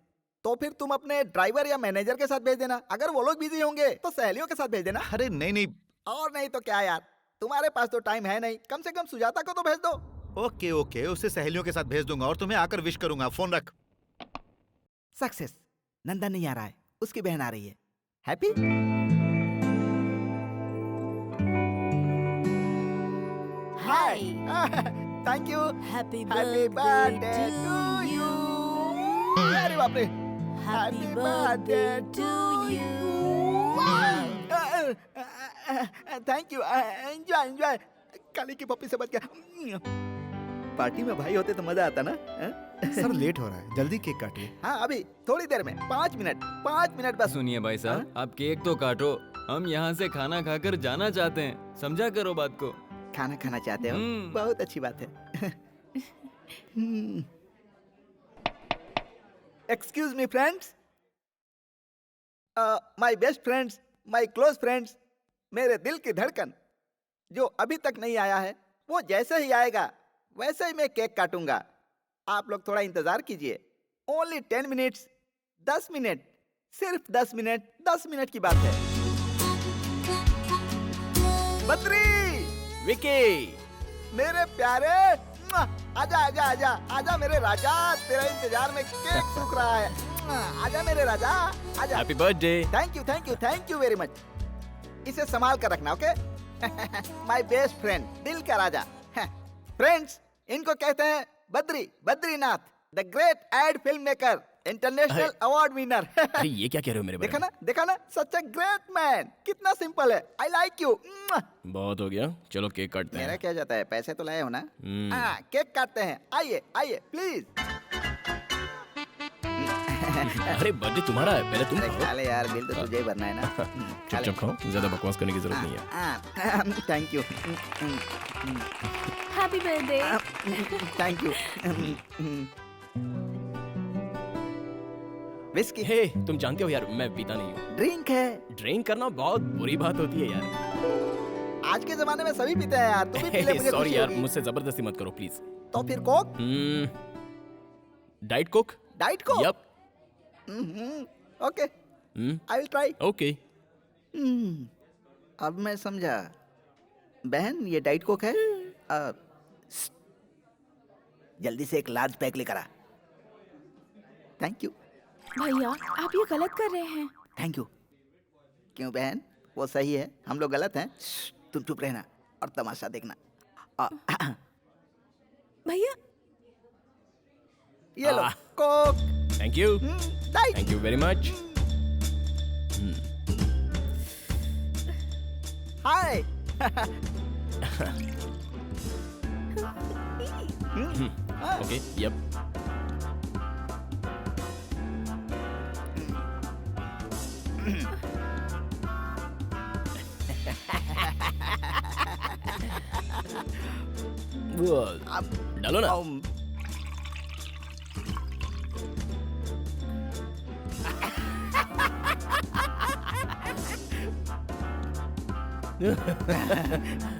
तो फिर तुम अपने ड्राइवर या मैनेजर के साथ भेज देना। अगर वो लोग बिजी होंगे तो सहेलियों के साथ भेज देना। अरे नहीं नहीं। और नहीं तो क्या यार, तुम्हारे पास तो टाइम है नहीं, कम से कम सुजाता को तो भेज दो। ओके ओके, उसे सहेलियों के साथ भेज दूंगा और तुम्हें आकर विश करूंगा। फोन रख। सक्सेस। नंदा नहीं आ रहा है, उसकी बहन आ रही है। Happy? Hi. Thank you. Happy birthday to you. अरे बाप रे। Happy birthday to you. Thank you. Enjoy enjoy. Kali की पप्पी से बच गया। पार्टी में भाई होते तो मजा आता ना। सर लेट हो रहा है, जल्दी केक काटिए। हाँ अभी थोड़ी देर में, 5 मिनट बस। सुनिए भाई साहब, आप केक तो काटो, हम यहाँ से खाना खाकर जाना चाहते हैं, समझा करो बात को। खाना खाना चाहते हो? बहुत अच्छी बात है। Excuse me friends, my best friends, my close friends, मेरे दिल की धड़कन जो अभी तक नहीं आया है, वो जैसे ही आएगा वैसे ही मैं केक काटूंगा। आप लोग थोड़ा इंतजार कीजिए। ओनली 10 मिनट्स, 10 मिनट, सिर्फ 10 मिनट, 10 मिनट की बात है। बद्री, विकी, मेरे प्यारे, आजा आजा आजा आजा मेरे राजा, तेरा इंतजार में केक सूख रहा है। आजा मेरे राजा, आजा। Happy birthday. Thank you very much. इसे संभाल कर रखना, ओके? माय बेस्ट फ्रेंड, दिल का राजा। फ्रेंड्स, इनको कहते हैं Badrinath, the great ad film maker, international award winner. अरे ये क्या कह रहे हो मेरे बारे में? देखा ना, सच अ ग्रेट मैन। कितना सिंपल है। I like you. बहुत हो गया, चलो केक काटते मेरा हैं। क्या जाता है, पैसे तो लाए हो ना? केक काटते हैं। आइए आइए प्लीज। अरे बर्थडे तुम्हारा है, पहले तुम खा ले यार, बिल तो तुझे ही भरना है ना। चुपचाप खाओ, ज्यादा बकवास करने की जरूरत नहीं है। Thank you. Happy birthday. Thank you. Whisky hey, तुम जानते हो यार मैं पीता नहीं हूँ। ड्रिंक है। ड्रिंक करना बहुत बुरी बात होती है यार। आज के जमाने में सभी पीते हैं यार, तू भी पी ले, मुझे सॉरी खुशी यार, होगी। मुझसे जबरदस्ती मत करो प्लीज। तो फिर Coke? Diet Coke. Diet Coke? Yup. Okay, I will try. Okay. अब मैं समझा। बहन, ये डाइट कोक है? जल्दी से एक लार्ज पैक लेकर आ। Thank you. भैया आप ये गलत कर रहे हैं। Thank you. क्यों बहन, वो सही है, हम लोग गलत हैं? तुम चुप रहना और तमाशा देखना। भैया ये लो Coke. Thank you, diet. Thank you very much. Hi. Okay, yup. डालो ना।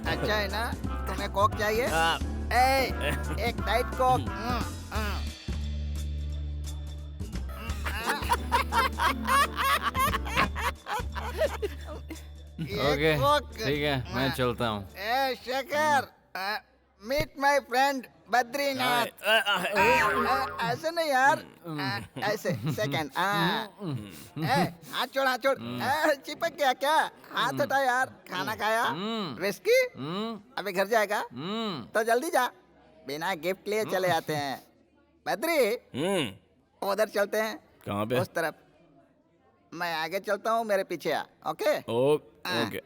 अच्छा है ना? तुम्हें कोक चाहिए? एक डाइट कोक। ओके, ठीक है, मैं चलता हूँ। Shekhar, meet my friend Badrinath. ऐसे नहीं यार, ऐसे। सेकंड। हाथ छोड़, हाथ छोड़। चिपक गया क्या? हाथ हटा यार। खाना खाया? विस्की? अभी घर जाएगा? तो जल्दी जा। बिना गिफ्ट लिए चले जाते हैं। बद्री, उधर चलते हैं। कहाँ पे? उस तरफ। मैं आगे चलता हूँ, मेरे पीछे आ। ओके? ओके।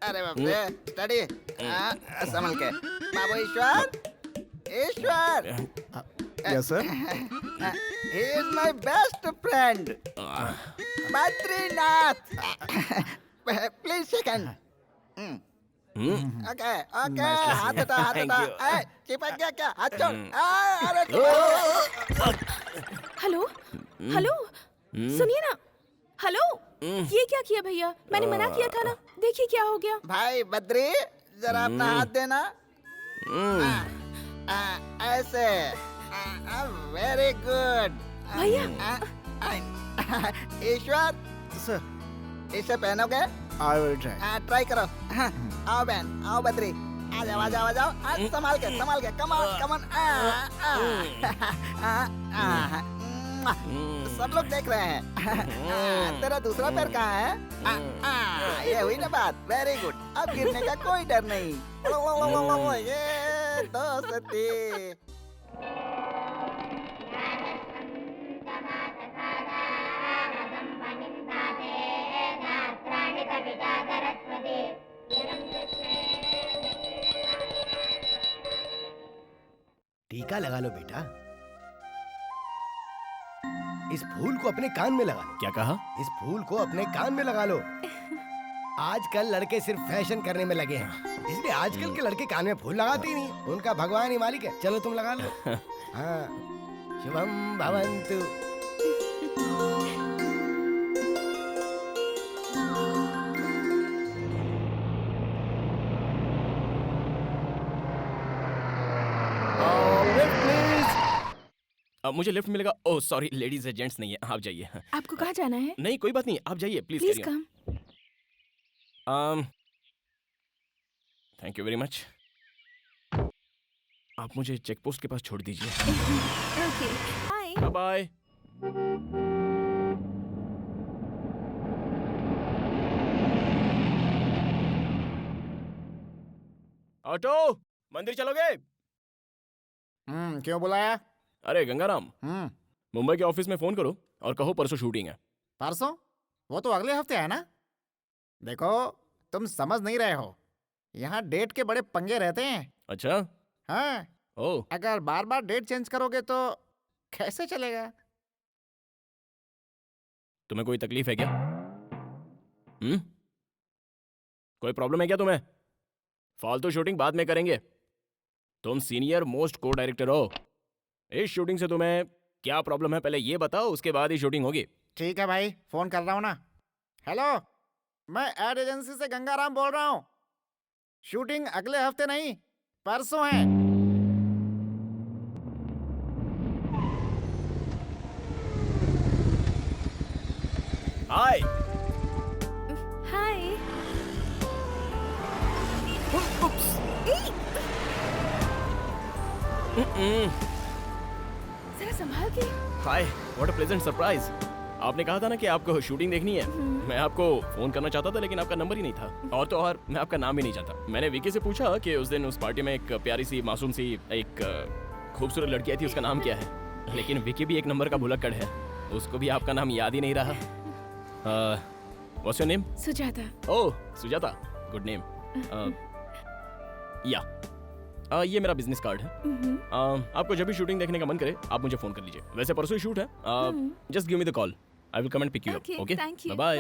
अरे बाप रे, स्टडी। संभल के। Babu Ishwar, Ishwar. Yes sir. He is my best friend. Badrinath. Please shake hand. Okay, okay. हाथ हटा, हाथ हटा। चिपक गया क्या? हाथ छोड़। अरे हेलो हेलो, सुनिए ना। हेलो, ये क्या किया भैया? मैंने मना किया था ना। देखिए क्या हो गया। भाई बद्री, जरा अपना हाथ देना। ऐसे। वेरी गुड भैया। ईश्वर, सर इसे पहनोगे? I will try. ट्राई करो। आओ बहन, आओ बद्री, आ जाओ, आ जाओ, आ जाओ। संभाल के, संभाल के। Come on, come on. सब लोग देख रहे हैं। तेरा दूसरा पैर कहाँ है? ये हुई ना बात। Very good. अब गिरने का कोई डर नहीं। ये दोस्ती। टीका लगा लो बेटा। इस फूल को अपने कान में लगा लो। क्या कहा? इस फूल को अपने कान में लगा लो। आजकल लड़के सिर्फ फैशन करने में लगे हैं, इसलिए आजकल के लड़के कान में फूल लगाते ही नहीं। उनका भगवान ही मालिक है। चलो तुम लगा लो। हाँ, शुभम भवन्तु। मुझे लिफ्ट मिलेगा? ओह सॉरी, लेडीज है, जेंट्स नहीं है। आप जाइए। आपको कहाँ जाना है? नहीं कोई बात नहीं, आप जाइए please. Please come. Thank you very much. आप मुझे चेक पोस्ट के पास छोड़ दीजिए। Okay, bye. बाय। ऑटो, मंदिर चलोगे? क्यों बुलाया? अरे गंगाराम, मुंबई के ऑफिस में फोन करो और कहो परसों शूटिंग है। परसों? वो तो अगले हफ्ते है ना। देखो, तुम समझ नहीं रहे हो। यहाँ डेट के बड़े पंगे रहते हैं। अच्छा? हाँ। ओह। अगर बार बार डेट चेंज करोगे तो कैसे चलेगा? तुम्हें कोई तकलीफ है क्या? कोई प्रॉब्लम है क्या तुम्हें? फालतू शूटिंग बाद में करेंगे। तुम सीनियर मोस्ट को डायरेक्टर हो। इस शूटिंग से तुम्हें क्या प्रॉब्लम है पहले ये बताओ, उसके बाद ही शूटिंग होगी। ठीक है भाई, फोन कर रहा हूँ ना। हेलो, मैं एड एजेंसी से गंगाराम बोल रहा हूँ। शूटिंग अगले हफ्ते नहीं, परसों है। हाय। हाय। जरा संभाल के। हाय, व्हाट अ प्लेजेंट सरप्राइज। आपने कहा था ना कि आपको शूटिंग देखनी है। मैं आपको फोन करना चाहता था लेकिन आपका नंबर ही नहीं था। और तो और मैं आपका नाम भी नहीं जानता। मैंने विकी से पूछा कि उस दिन उस पार्टी में एक प्यारी सी मासूम सी एक खूबसूरत लड़की आई थी, उसका नाम क्या है। लेकिन विकी भी एक नंबर का भुलक्कड़ है, उसको भी आपका नाम याद ही नहीं रहा। What's your name? Sujata. Oh Sujata, good name. या ये मेरा बिजनेस कार्ड है। आपको जब भी शूटिंग देखने का मन करे आप मुझे फोन कर लीजिए। वैसे परसों ही शूट है। Just give me the call, I will come and pick you up. Okay, thank you. Bye.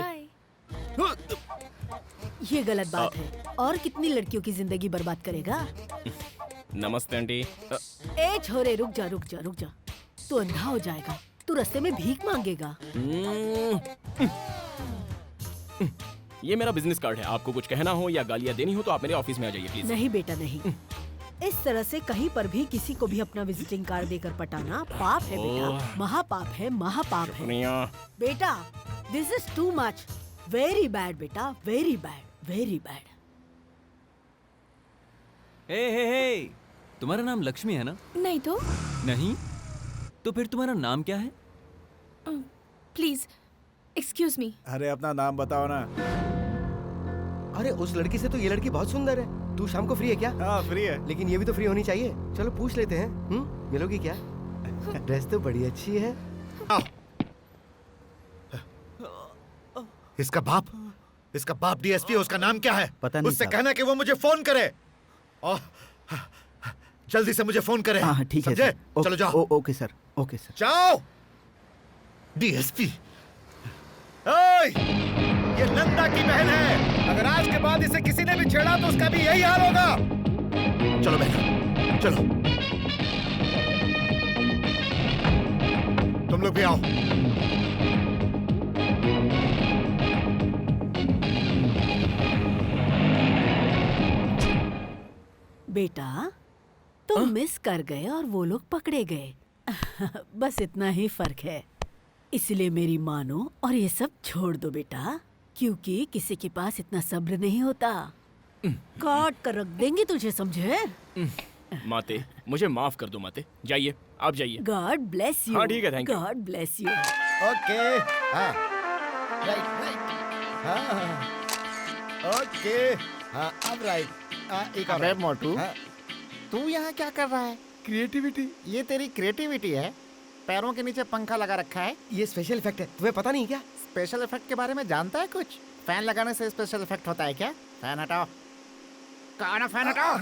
ये गलत बात है। और कितनी लड़कियों की जिंदगी बर्बाद करेगा? नमस्ते आंटी। ए छोरे, रुक जा रुक जा रुक जा। तू अंधा हो जाएगा, तू रास्ते में भीख मांगेगा। ये मेरा बिजनेस कार्ड है। आपको कुछ कहना हो या गालियाँ देनी हो तो आप मेरे ऑफिस में आ जाइए प्लीज। नहीं बेटा नहीं। इस तरह से कहीं पर भी किसी को भी अपना विजिटिंग कार्ड देकर पटाना पाप है बेटा, महापाप है, महापाप है बेटा। This is too much, very bad बेटा, वेरी बैड, वेरी बैड। हे, तुम्हारा नाम लक्ष्मी है ना? नहीं तो। नहीं? तो फिर तुम्हारा नाम क्या है? Please excuse me. अरे अपना नाम बताओ ना। अरे उस लड़की से तो ये लड़की बहुत सुंदर है। तू शाम को फ्री है क्या? हाँ फ्री है। लेकिन ये भी तो फ्री होनी चाहिए। चलो पूछ लेते हैं। मिलोगी क्या? ड्रेस तो बड़ी अच्छी है। इसका बाप डीएसपी है। उसका नाम क्या है? पता नहीं उससे साहब। कहना कि वो मुझे फोन करे और जल्दी से मुझे फोन करे। हाँ ठीक है समझे? सर। चलो जाओ। Okay sir, okay sir. जाओ। डीएसपी, ओए, ये नंदा की बहन है। अगर आज के बाद इसे किसी ने भी छेड़ा तो उसका भी यही हाल होगा। चलो बहन, चलो। तुम लोग भी आओ। बेटा तुम मिस कर गए और वो लोग पकड़े गए। बस इतना ही फर्क है। इसलिए मेरी मानो और ये सब छोड़ दो बेटा, क्योंकि किसी के पास इतना सब्र नहीं होता। काट कर रख देंगे तुझे, समझे? माते, मुझे माफ कर दो माते। जाइए, आप जाइए। God bless you. हाँ, ठीक है, thank you. God bless you. Okay. हाँ राइट। हाँ ओके। हाँ अब राइट। एक और अबे right। मोटू, हाँ, तू यहाँ क्या कर रहा है? क्रिएटिविटी। ये तेरी क्रिएटिविटी है? पैरों के नीचे पंखा लगा रखा है। ये स्पेशल इफेक्ट है, तुम्हें पता नहीं क्या? स्पेशल इफेक्ट के बारे में जानता है कुछ? फैन लगाने से स्पेशल इफेक्ट होता है क्या? फैन हटाओ। कहा ना फैन हटाओ।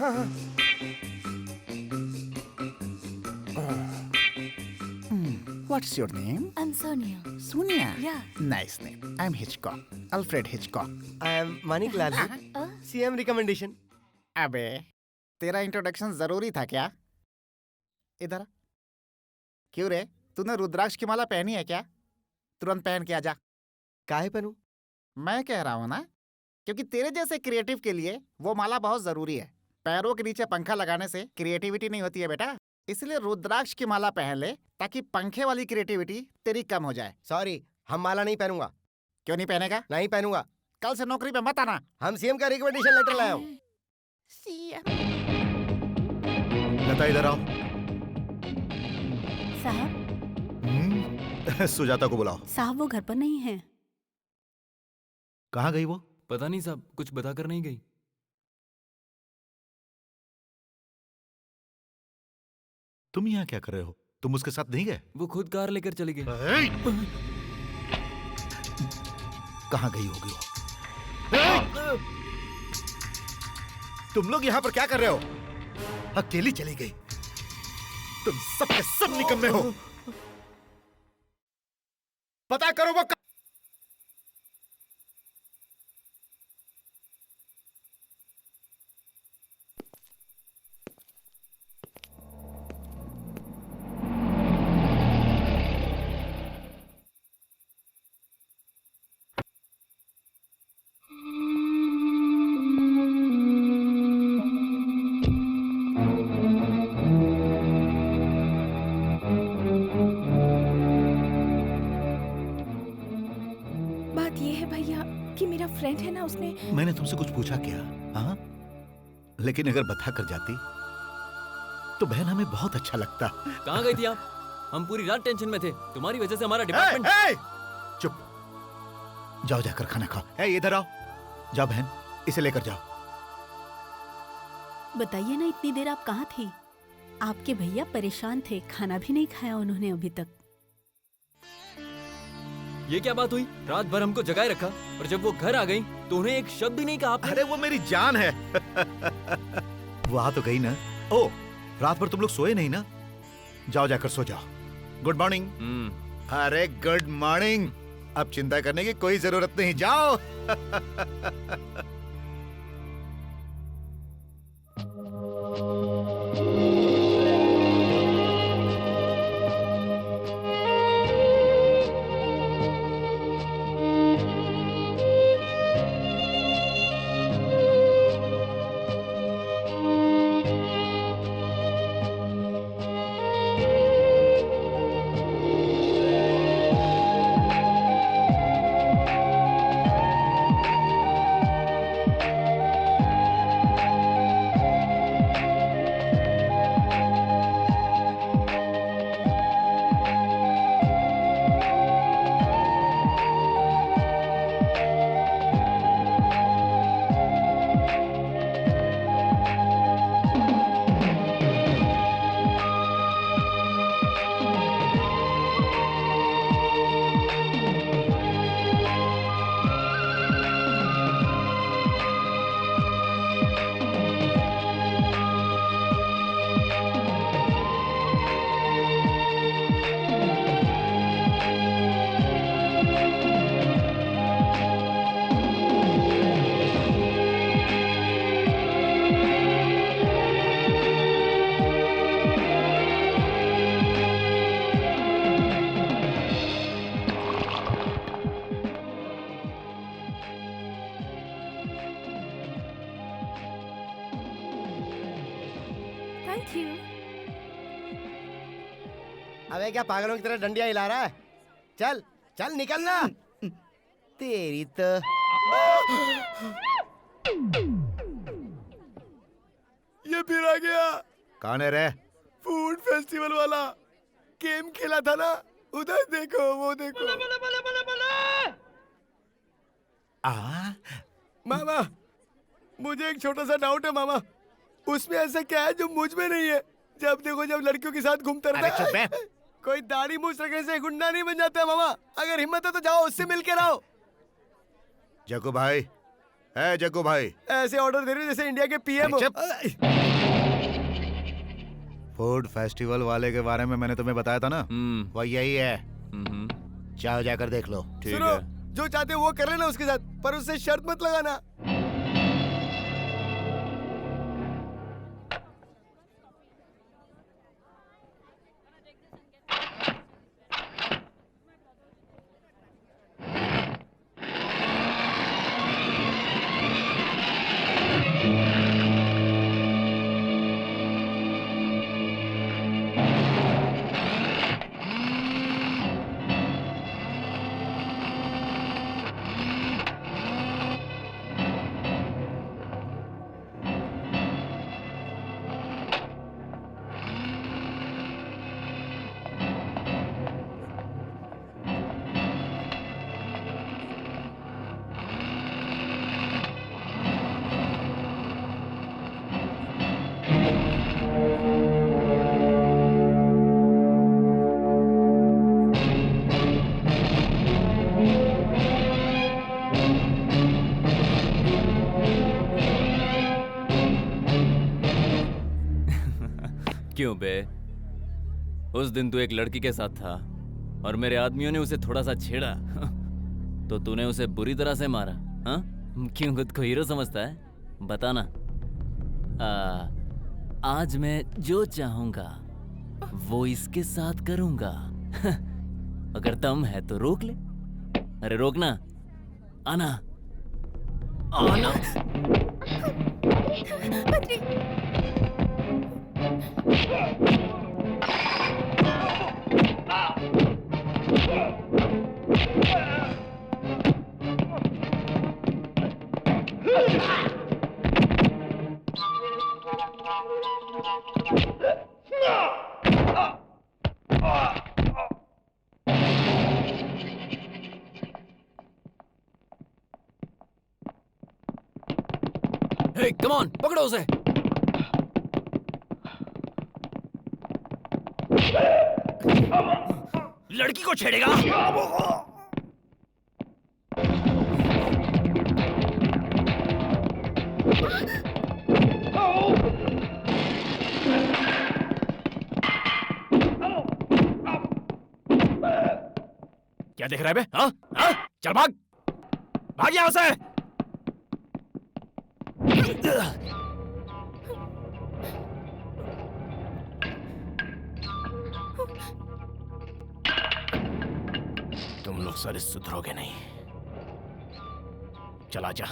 What's your name? I'm Sonia. Sonia. Yeah. Nice name. I'm Hitchcock. Alfred Hitchcock. I am Manik Lal. CM recommendation. अबे, तेरा इंट्रोडक्शन जरूरी था क्या? इधर आ। क्यों रे, तूने रुद्राक्ष की माला पहनी है क्या? तुरंत पहन के आजा। काहे पहनूं? मैं कह रहा हूँ ना, क्योंकि तेरे जैसे क्रिएटिव के लिए वो माला बहुत जरूरी है। पैरों के नीचे पंखा लगाने से क्रिएटिविटी नहीं होती है बेटा। इसलिए रुद्राक्ष की माला पहन ले, ताकि पंखे वाली क्रिएटिविटी तेरी कम हो जाए। सॉरी, हम माला नहीं पहनूंगा। क्यों नहीं पहनेगा? नहीं पहनूंगा। कल से नौकरी पे मत आना। हम सीएम का रिकमेंडेशन लेटर लाए हूँ। लता इधर आओ। साहब, सुजाता को बुलाओ। साहब वो घर पर नहीं है। कहाँ गई वो? पता नहीं साहब, कुछ बताकर नहीं गई। तुम यहाँ क्या कर रहे हो? तुम उसके साथ नहीं गए? वो खुद कार लेकर चली गई। कहाँ गई होगी वो? तुम लोग यहाँ पर क्या कर रहे हो? अकेली चली गई। तुम सब के सब निकम्मे हो। पता करो वो फ्रेंड है ना, उसने मैंने तुमसे कुछ पूछा क्या? हाँ, लेकिन अगर बता कर जाती तो बहन हमें बहुत अच्छा लगता। कहाँ गई थी आप? हम पूरी रात टेंशन में थे, तुम्हारी वजह से हमारा डिपार्टमेंट। चुप, जाओ जाकर खाना खाओ। इधर आओ, जाओ बहन, इसे लेकर जाओ। बताइए ना, इतनी देर आप कहाँ थी? आपके भैया परेशान थे, खाना भी नहीं खाया उन्होंने अभी तक। ये क्या बात हुई? रात भर हमको जगाए रखा और जब वो घर आ गई तो उन्हें एक शब्द भी नहीं कहा आपने। अरे वो मेरी जान है। वो आ तो गई ना। ओ, रात भर तुम लोग सोए नहीं ना? जाओ जाकर सो जाओ। Good morning. अरे गुड मॉर्निंग। अब चिंता करने की कोई जरूरत नहीं, जाओ। Thank you. अबे क्या पागलों की तरह डंडियां हिला रहा है? चल चल निकलना। तेरी तो ये फिर आ गया कौन है रे? फूड फेस्टिवल वाला। गेम खेला था ना, उधर देखो, वो देखो। मामा, मुझे एक छोटा सा डाउट है मामा। उसमें ऐसा क्या है जो मुझ में नहीं है? जब देखो जब लड़कियों के साथ घूमता रहता है। कोई दाढ़ी मूछ रखने से गुंडा नहीं बन जाता मामा। अगर हिम्मत है तो जाओ उससे मिल के रहो। जग्गू भाई, है जग्गू भाई, ऐसे ऑर्डर दे रहे हो जैसे इंडिया के पीएम हो। फूड फेस्टिवल वाले के बारे में मैंने तुम्हें बताया था ना, वो यही है। जाओ जाकर देख लो। ठीक सुनो, है। जो चाहते हो वो कर लेना उसके साथ, पर उससे शर्त मत लगाना। क्यों बे? उस दिन तू एक लड़की के साथ था और मेरे आदमियों ने उसे थोड़ा सा छेड़ा तो तूने उसे बुरी तरह से मारा। हाँ, क्यों खुद को हीरो समझता है? बताना। आज मैं जो चाहूंगा वो इसके साथ करूंगा। अगर दम है तो रोक ले। अरे रोकना, आना आना। हे, कम ऑन, पकड़ो उसे। लड़की को छेड़ेगा? क्या देख रहा है बे? हाँ? हाँ? चल भाग, भाग यहाँ से। तुम लोग सारे सुधरोगे नहीं। चला जा।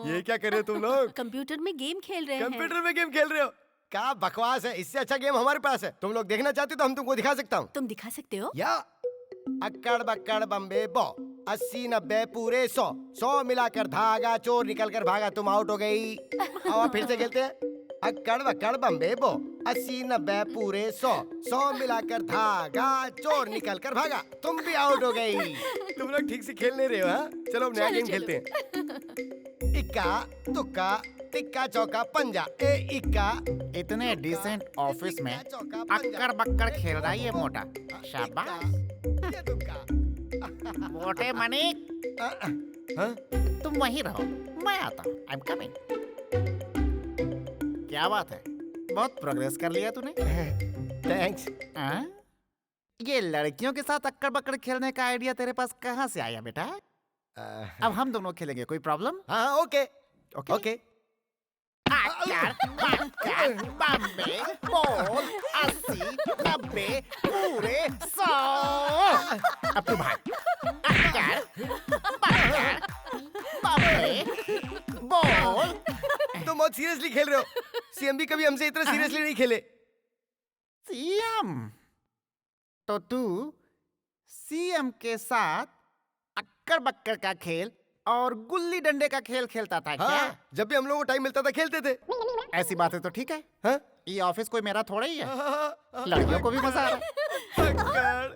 ये क्या कर रहे हो तुम लोग? कंप्यूटर में गेम खेल रहे हैं। कंप्यूटर में गेम खेल रहे हो? क्या बकवास है। इससे अच्छा गेम हमारे पास है। तुम लोग देखना चाहते हो तो हम तुमको दिखा सकता हूँ। तुम दिखा सकते हो? या अक्कड़ बक्कड़ बम्बे बो, 80 90 पूरे 100, 100 मिलाकर धागा, चोर निकल कर भागा, तुम आउट हो गई। और फिर से खेलते हैं। अक्कड़ बक्कड़ बम्बे बो, 80 90 पूरे 100, 100 मिलाकर धागा, चोर निकल कर भागा, तुम भी आउट हो गई। तुम लोग ठीक से खेल नहीं रहे हो। हाँ, चलो अब नया गेम खेलते हैं। इक्का दुक्का तिक्का चौका पंजा, ए इक्का। इतने डिसेंट ऑफिस में अक्कड़ बक्कड़ खेल रहा है ये मोटा। शाबाश। मोटे मनिक, तुम वहीं रहो, मैं आता हूँ। I am coming. क्या बात है, बहुत प्रोग्रेस कर लिया तूने। थैंक्स। ये लड़कियों के साथ अक्कड़ बक्कड़ खेलने का आइडिया तेरे पास कहाँ से आया बेटा? अब हम दोनों खेलेंगे, कोई प्रॉब्लम? हाँ ओके ओके ओके। बम्बे बोल 80 90 पूरे 100। अब तू भाग। बम्बे बोल। तुम बहुत सीरियसली खेल रहे हो। सीएम भी कभी हमसे इतना सीरियसली नहीं खेले। सीएम तो तू सीएम के साथ अक्कड़ बक्कड़ का खेल और गुल्ली डंडे का खेल खेलता था क्या? हाँ, जब भी हम लोगों को टाइम मिलता था खेलते थे। ऐसी बातें तो ठीक है। हाँ? ये ऑफिस कोई मेरा थोड़ा ही है। हाँ, लड़कियों को भी मजा आ रहा है। अक्कड़।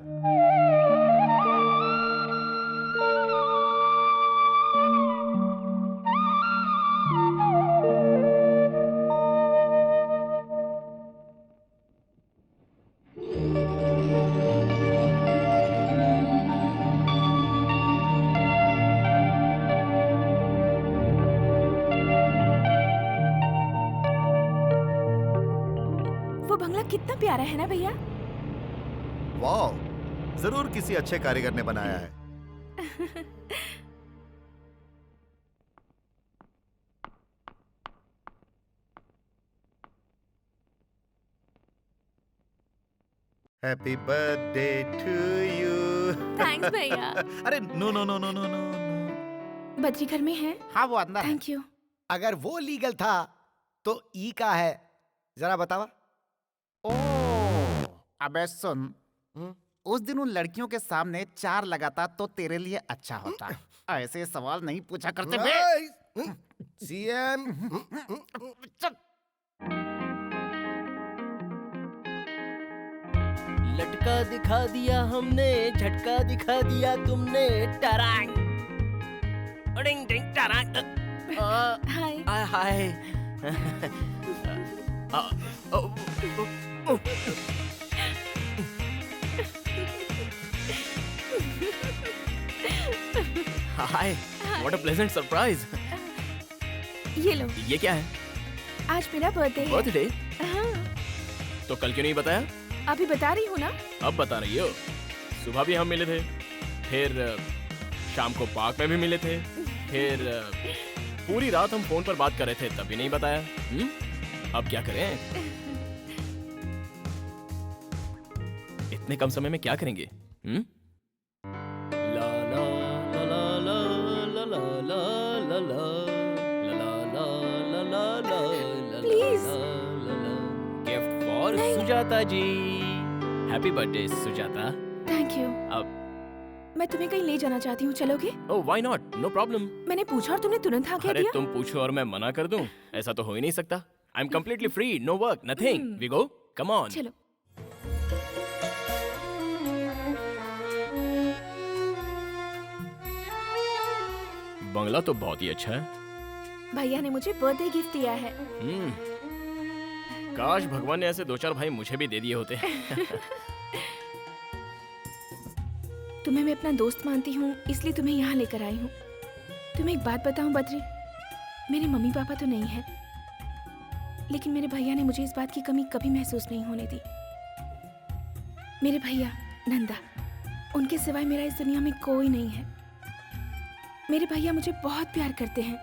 वो बंगला कितना प्यारा है ना भैया। वाह, जरूर किसी अच्छे कारीगर ने बनाया है। Happy birthday to you. Thanks भैया। अरे no no no no no no no. Badri घर में है? हाँ वो अंदर है। Thank you. अगर वो लीगल था तो ई का है, जरा बतावा। ओ अबे सुन, उस दिन उन लड़कियों के सामने 4 लगाता तो तेरे लिए अच्छा होता। ऐसे सवाल नहीं पूछा करते बे। सीएम लटका दिखा दिया हमने, झटका दिखा दिया तुमने। टरांग डिंग डिंग टरांग। हाय। Hi. Hi, what a pleasant surprise. ये लो। ये क्या है? आज मेरा बर्थडे है। बर्थडे? हाँ, तो कल क्यों नहीं बताया? अभी बता रही हूँ ना। अब बता रही हो। सुबह भी हम मिले थे, फिर शाम को पार्क में भी मिले थे, फिर पूरी रात हम फोन पर बात कर रहे थे, तब भी नहीं बताया। अब क्या करें? इतने कम समय में क्या करेंगे? ला ला ला ला ला ला ला ला ला ला ला ला ला ला। Please. Gift for Sujata ji. Happy birthday Sujata. Thank you. अब मैं तुम्हें कहीं ले जाना चाहती हूँ, चलोगे? Oh why not, no problem. मैंने पूछा और तुमने तुरंत हाँ कह अरे दिया। तुम पूछो और मैं मना कर दूं? ऐसा तो हो ही नहीं सकता। I am completely free, no work, nothing. We go, come on. चलो। बंगला तो बहुत ही अच्छा है। भैया ने मुझे बर्थडे गिफ्ट दिया है। काश भगवान ने ऐसे 2-4 भाई मुझे भी दे दिए होते। तुम्हें मैं अपना दोस्त मानती हूँ, इसलिए तुम्हें यहाँ लेकर आई हूँ। तुम्हें एक बात बताऊँ बद्री, मेरे मम्मी पापा तो नहीं है, लेकिन मेरे भैया ने मुझे इस बात की कमी कभी महसूस नहीं होने दी। मेरे भैया नंदा, उनके सिवाय मेरा इस दुनिया में कोई नहीं है। मेरे भैया मुझे बहुत प्यार करते हैं।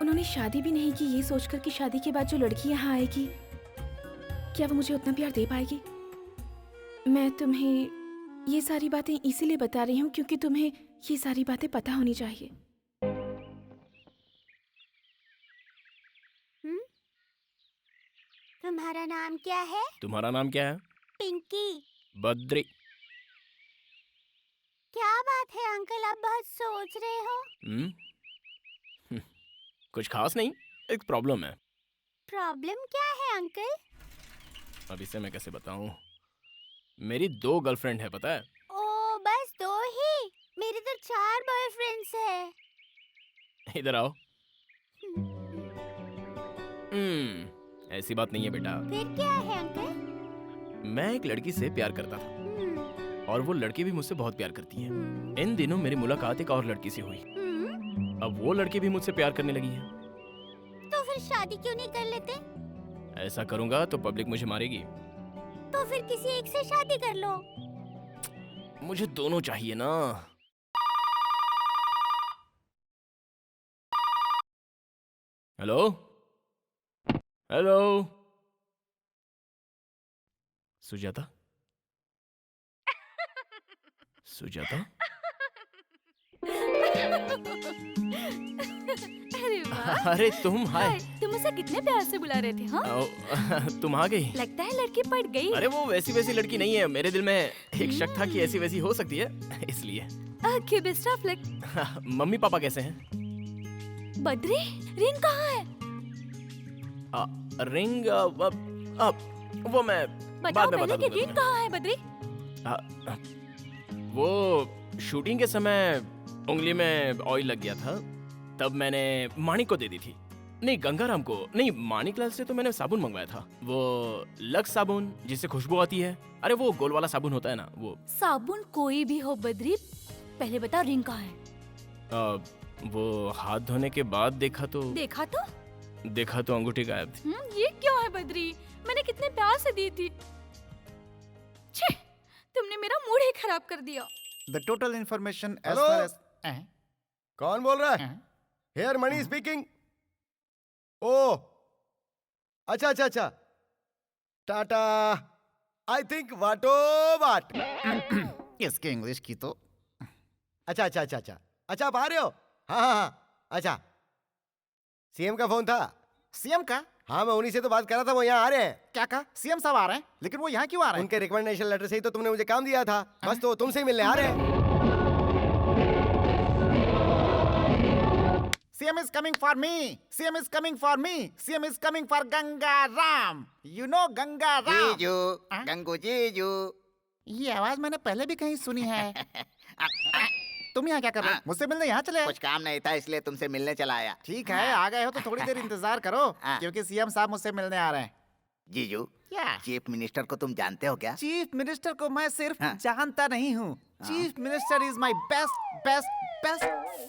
उन्होंने शादी भी नहीं की, ये सोचकर कि शादी के बाद जो लड़की यहाँ आएगी, क्या वो मुझे उतना प्यार दे पाएगी। मैं तुम्हें ये सारी बातें इसीलिए बता रही हूँ क्योंकि तुम्हें ये सारी बातें पता होनी चाहिए। तुम्हारा नाम क्या है? तुम्हारा नाम क्या है? पिंकी। बद्री। क्या बात है अंकल, आप बहुत सोच रहे हो? कुछ खास नहीं, एक प्रॉब्लम है। प्रॉब्लम क्या है अंकल? अब इसे मैं कैसे बताऊं? मेरी 2 गर्लफ्रेंड है, पता है? ओ बस 2 ही? मेरे तो 4 बॉयफ्रेंड्स है। इधर आओ। ऐसी बात नहीं है बेटा। फिर क्या है अंकल? मैं एक लड़की से प्यार करता था और वो लड़की भी मुझसे बहुत प्यार करती है। इन दिनों मेरी मुलाकात एक और लड़की से हुई। अब वो लड़की भी मुझसे प्यार करने लगी है। तो फिर शादी क्यों नहीं कर लेते? ऐसा करूंगा तो पब्लिक मुझे मारेगी। तो फिर किसी एक से शादी कर लो। मुझे दोनों चाहिए ना। Hello hello, Sujata? सुजाता? अरे वाह। अरे तुम, हाय। हाय, तुम उसे कितने प्यार से बुला रहे थे? हाँ, तुम आ गई। लगता है लड़की पड़ गई। अरे वो वैसी वैसी लड़की नहीं है, मेरे दिल में एक शक था कि ऐसी वैसी हो सकती है, इसलिए। Okay, best of luck. Mummy papa कैसे हैं? बद्री, रिंग कहाँ है? रिंग वो मैं बताओ बाद में पहले बता कि दूंगा रिंग कहाँ है बद्री? तुम्हें। वो शूटिंग के समय उंगली में ऑयल लग गया था, तब मैंने माणिक को दे दी थी। नहीं, गंगाराम को नहीं, माणिकलाल से तो मैंने साबुन मंगवाया था, वो लक्स साबुन जिससे खुशबू आती है। अरे वो गोल वाला साबुन होता है ना, वो। साबुन कोई भी हो बद्री, पहले बताओ रिंग कहाँ है? वो हाथ धोने के बाद देखा तो अंगूठी गायब थी। ये क्यों है बद्री? मैंने कितने प्यार से दी थी। छे, तुमने मेरा मूड ही खराब कर दिया। The total information as Hello? far as कौन बोल रहा है? Hair money speaking. ओ, अच्छा। टाटा। आई थिंक वाटो वाट। इसके इंग्लिश की तो अच्छा, आप आ रहे हो? हाँ। अच्छा, सीएम का फोन था। सीएम का? हाँ, मैं उन्हीं से तो बात कर रहा था, वो यहाँ आ रहे हैं। क्या कहा? सीएम साहब आ रहे हैं, लेकिन वो यहाँ क्यों आ रहे हैं? उनके रिकमेंडेशन लेटर से ही तो तुमने मुझे काम दिया था, बस तो तुमसे ही मिलने आ रहे हैं। CM is coming for me. CM is coming for me. CM is coming for Gangaram. You know Gangaram? जीजू, गंगू जीजू। ये आवाज मैंने पहले भी कहीं सुनी है। तुम यहाँ क्या कर रहे हो? मुझसे मिलने यहाँ चले आए? कुछ काम नहीं था इसलिए तुमसे मिलने चला आया। ठीक है, आ गए हो तो थोड़ी देर इंतजार करो, क्योंकि सीएम साहब मुझसे मिलने आ रहे हैं। जीजू, क्या? चीफ मिनिस्टर को तुम जानते हो क्या? चीफ मिनिस्टर को मैं सिर्फ जानता नहीं हूँ। Chief minister is my best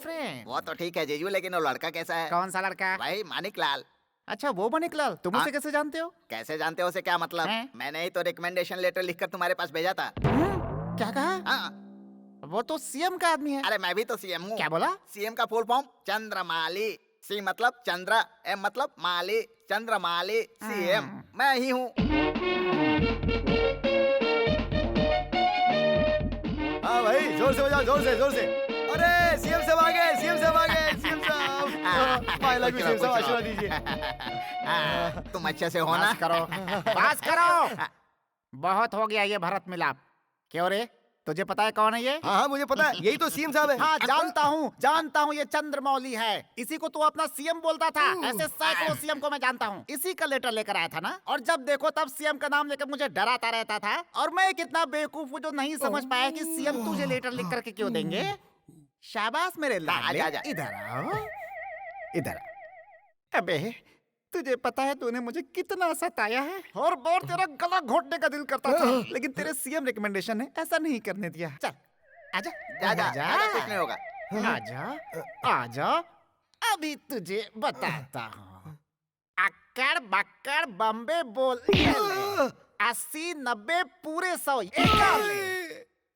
friend. वो तो ठीक है जीजू, लेकिन वो लड़का कैसा है? कौन सा लड़का? भाई मानिकलाल। अच्छा, वो मानिकलाल। तुम उसे कैसे जानते हो? कैसे जानते हो से क्या मतलब? मैंने ही तो रिकमेंडेशन लेटर लिखकर तुम्हारे पास भेजा था। क्या कहा? वो तो सीएम का आदमी है। अरे मैं भी तो सीएम हूँ। क्या बोला? सीएम का फुल फॉर्म चंद्रमाली। सी मतलब चंद्र, एम मतलब माली, चंद्रमाली सीएम मैं ही हूँ। हाँ भाई, जोर से बजाओ, जोर से। अरे सीएम साहब आ गए, सीएम साहब। I love you, सीएम साहब, आशीर्वाद दीजिए। तुम अच्छे से हो ना? बात करो। बहुत हो गया ये भरत मिलाप। क्यों रे, तुझे पता है कौन है ये? हाँ, मुझे पता है, यही तो सीएम साहब है। हाँ, जानता हूँ, ये चंद्रमौली है। इसी को तू अपना सीएम बोलता था। ऐसे सैकड़ों सीएम को मैं जानता हूँ। इसी का लेटर लेकर आया था ना, और जब देखो तब सीएम का नाम लेकर मुझे डराता रहता था। और मैं कितना बेवकूफ हूँ जो नहीं समझ पाया कि सीएम तुझे लेटर लिख करके क्यों देंगे। शाबाश मेरे लाडले, इधर आओ। अबे, तुझे पता है तूने मुझे कितना सताया है, और तेरा गला घोटने का दिल करता था, लेकिन तेरे सीएम रिकमेंडेशन ने ऐसा नहीं करने दिया। चल आजा, कुछ नहीं होगा। आजा, अभी तुझे बताता हूँ। अक्कड़ बक्कड़ बम्बे बोल 80 90 पूरे 100।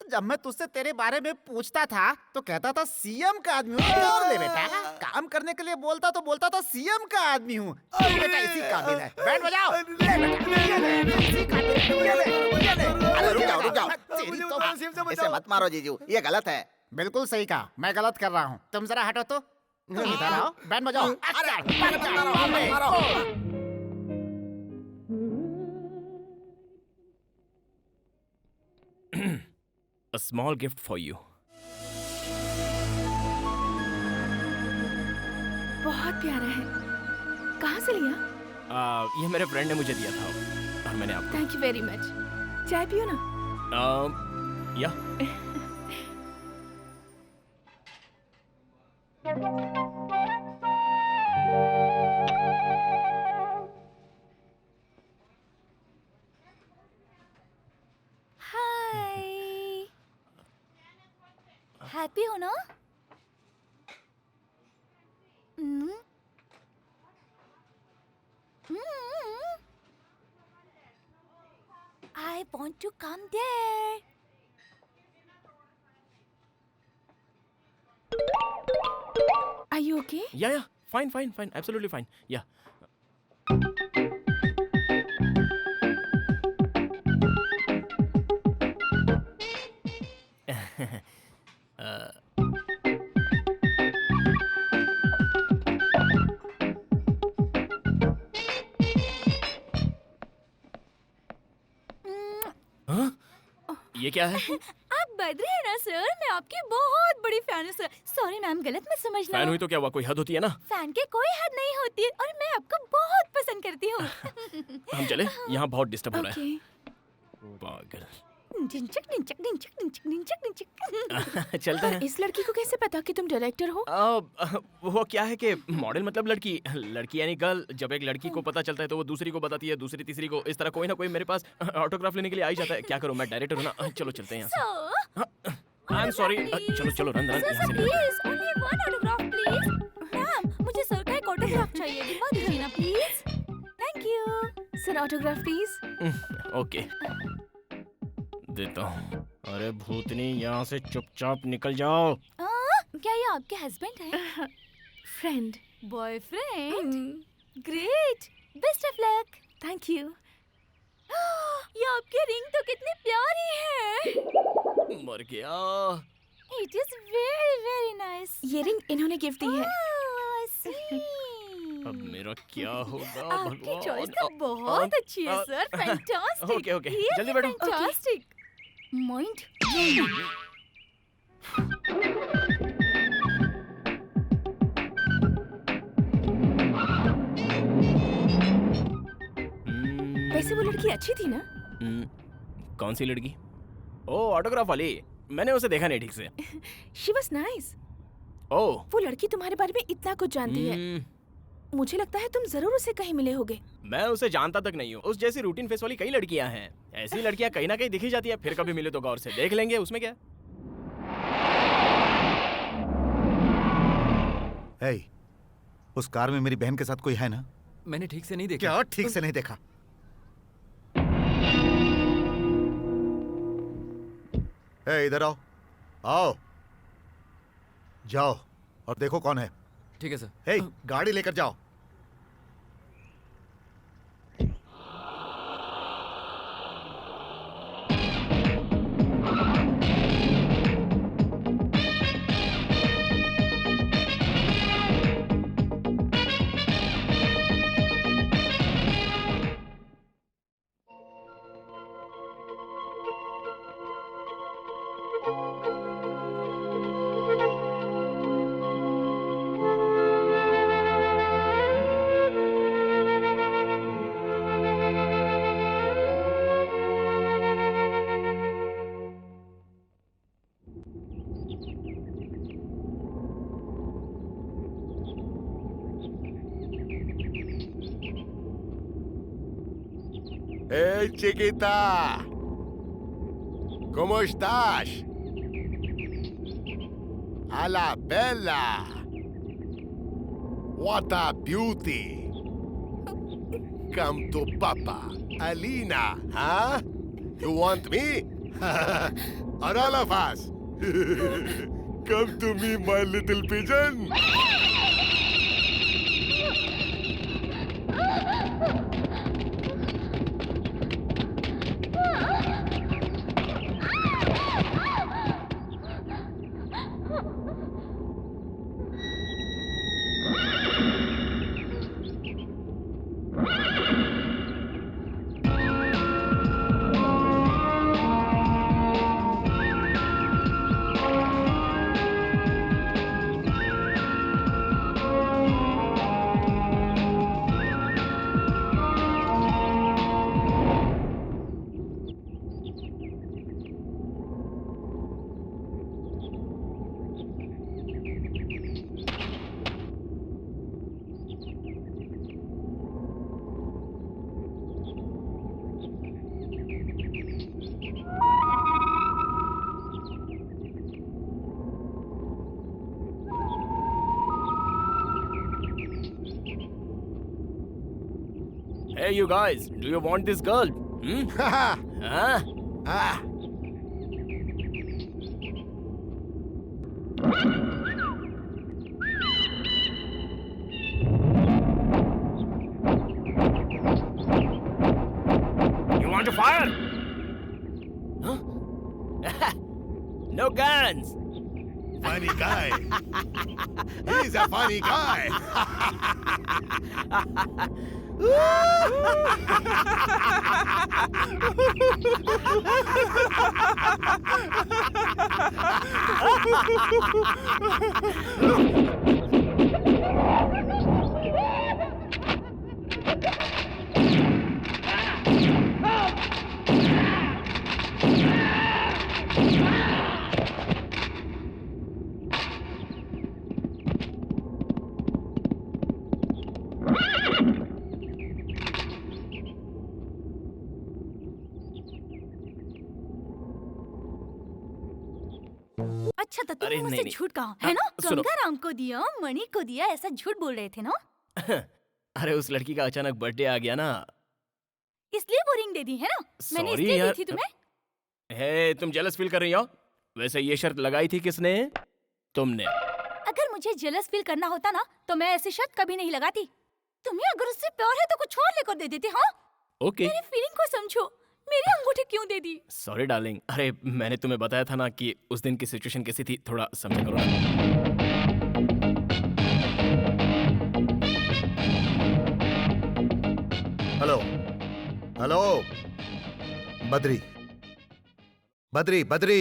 जब मैं तुझसे तेरे बारे में पूछता था तो कहता था सीएम का आदमी हूँ। और ले बेटा, काम करने के लिए बोलता था सीएम का आदमी हूँ। बेटा इसी काबिल है। बैंड बजाओ। इसी काबिल है। अरे रुक जाओ। इसे मत मारो जीजू, ये गलत है। बिल्कुल सही कहा, मैं गलत कर रहा हूँ। तुम जरा हटो तो। तुम इधर आओ, बैंड बजाओ। A small gift for you. बहुत प्यारा है। कहाँ से लिया? ये मेरे फ्रेंड ने मुझे दिया था और मैंने आपको। Thank you very much. चाय पियो ना? या। हैप्पी हो ना? I want to come there. Are you okay? या fine fine fine absolutely fine या ये क्या है? आप बद्री है ना सर? मैं आपकी बहुत बड़ी फैन हूँ सर। सॉरी मैम, गलत मत समझना। फैन हुई तो क्या हुआ, कोई हद होती है ना। फैन के कोई हद नहीं होती है और मैं आपको बहुत पसंद करती हूँ। हम चले, यहाँ बहुत डिस्टर्ब हो रहा है। Okay. पागल। डिंचक डिंचक डिंचक डिंचक डिंचक डिंचक। चलते हैं। इस लड़की को कैसे पता कि तुम डायरेक्टर हो? वो क्या है कि मॉडल मतलब लड़की, लड़की यानी गर्ल। जब एक लड़की को पता चलता है तो वो दूसरी को बताती है, दूसरी तीसरी को। इस तरह कोई ना कोई मेरे पास ऑटोग्राफ लेने के लिए आ ही जाता है। क्या करूं, मैं डायरेक्टर हूं ना। चलो चलते हैं यहाँ से। I am sorry. चलो चलो रन रन यहाँ से निकलो। Please only one autograph please. Ma'am, मुझे सर का एक ऑटोग्राफ चाहिए। दिलवा दीजिए ना please. Thank you sir, autograph please. Okay, देता हूँ। अरे भूतनी, यहाँ से चुपचाप निकल जाओ। क्या ये आपके हस्बैंड है? Friend. Boyfriend? Great, best of luck. Thank you. ये आपकी रिंग तो कितनी प्यारी है। मर गया। It is very very nice. ये रिंग इन्होंने गिफ्ट दी है। अब मेरा क्या होगा आपकी भगवान। चॉइस तो बहुत अच्छी है सर। फैंटास्टिक। ओके ओके, जल्दी बैठो। फैंटास्टिक। माइंड। वैसे वो लड़की अच्छी थी ना? कौन सी लड़की? ओ, ऑटोग्राफ वाली। मैंने उसे देखा नहीं ठीक से। She was nice. ओह, वो लड़की तुम्हारे बारे में इतना कुछ जानती है। मुझे लगता है तुम जरूर उसे कहीं मिले होगे। मैं उसे जानता तक नहीं हूँ। उस जैसी रूटीन फेस वाली कई लड़कियां हैं। ऐसी लड़कियां कहीं ना कहीं दिखी जाती है। फिर कभी मिले तो गौर से देख लेंगे, उसमें क्या। hey, उस कार में मेरी बहन के साथ कोई है ना? मैंने ठीक से नहीं देखा। क्या ठीक से नहीं देखा? इधर आओ, आओ, जाओ और देखो कौन है। ठीक है सर। गाड़ी लेकर जाओ। Hey, chiquita! ¿Cómo estás? A la bella! What a beauty! Come to Papa, Alina, huh? You want me? Or all of us? Come to me, my little pigeon! Hey, you guys, do you want this girl? Huh? Ah. No guns. Funny guy. He's a funny guy. अच्छा तो तुम अरे मुझसे नहीं, नहीं। झूठ कहा है ना? सुनो। गंगाराम को दिया, मणि को दिया, ऐसा झूठ बोल रहे थे ना? अरे उस लड़की का अचानक बर्थडे आ गया ना। इसलिए वो रिंग दे दी है ना? मैंने Sorry इसलिए यार। दी थी तुम्हें? हे, तुम जेलस फील कर रही हो? वैसे ये शर्त लगाई थी किसने? तुमने। अगर मुझे जेलस फील करना होता ना तो मैं ऐसी शर्त कभी नहीं लगाती। तुम्हें अगर उससे प्यार है तो कुछ और लेकर दे देती, हाँ? ओके। मेरी फीलिंग को समझो। मेरी अंगूठी क्यों दे दी? Sorry darling. अरे मैंने तुम्हें बताया था ना कि उस दिन की सिचुएशन कैसी थी, थोड़ा समझा करो ना। हेलो हेलो बद्री बद्री बद्री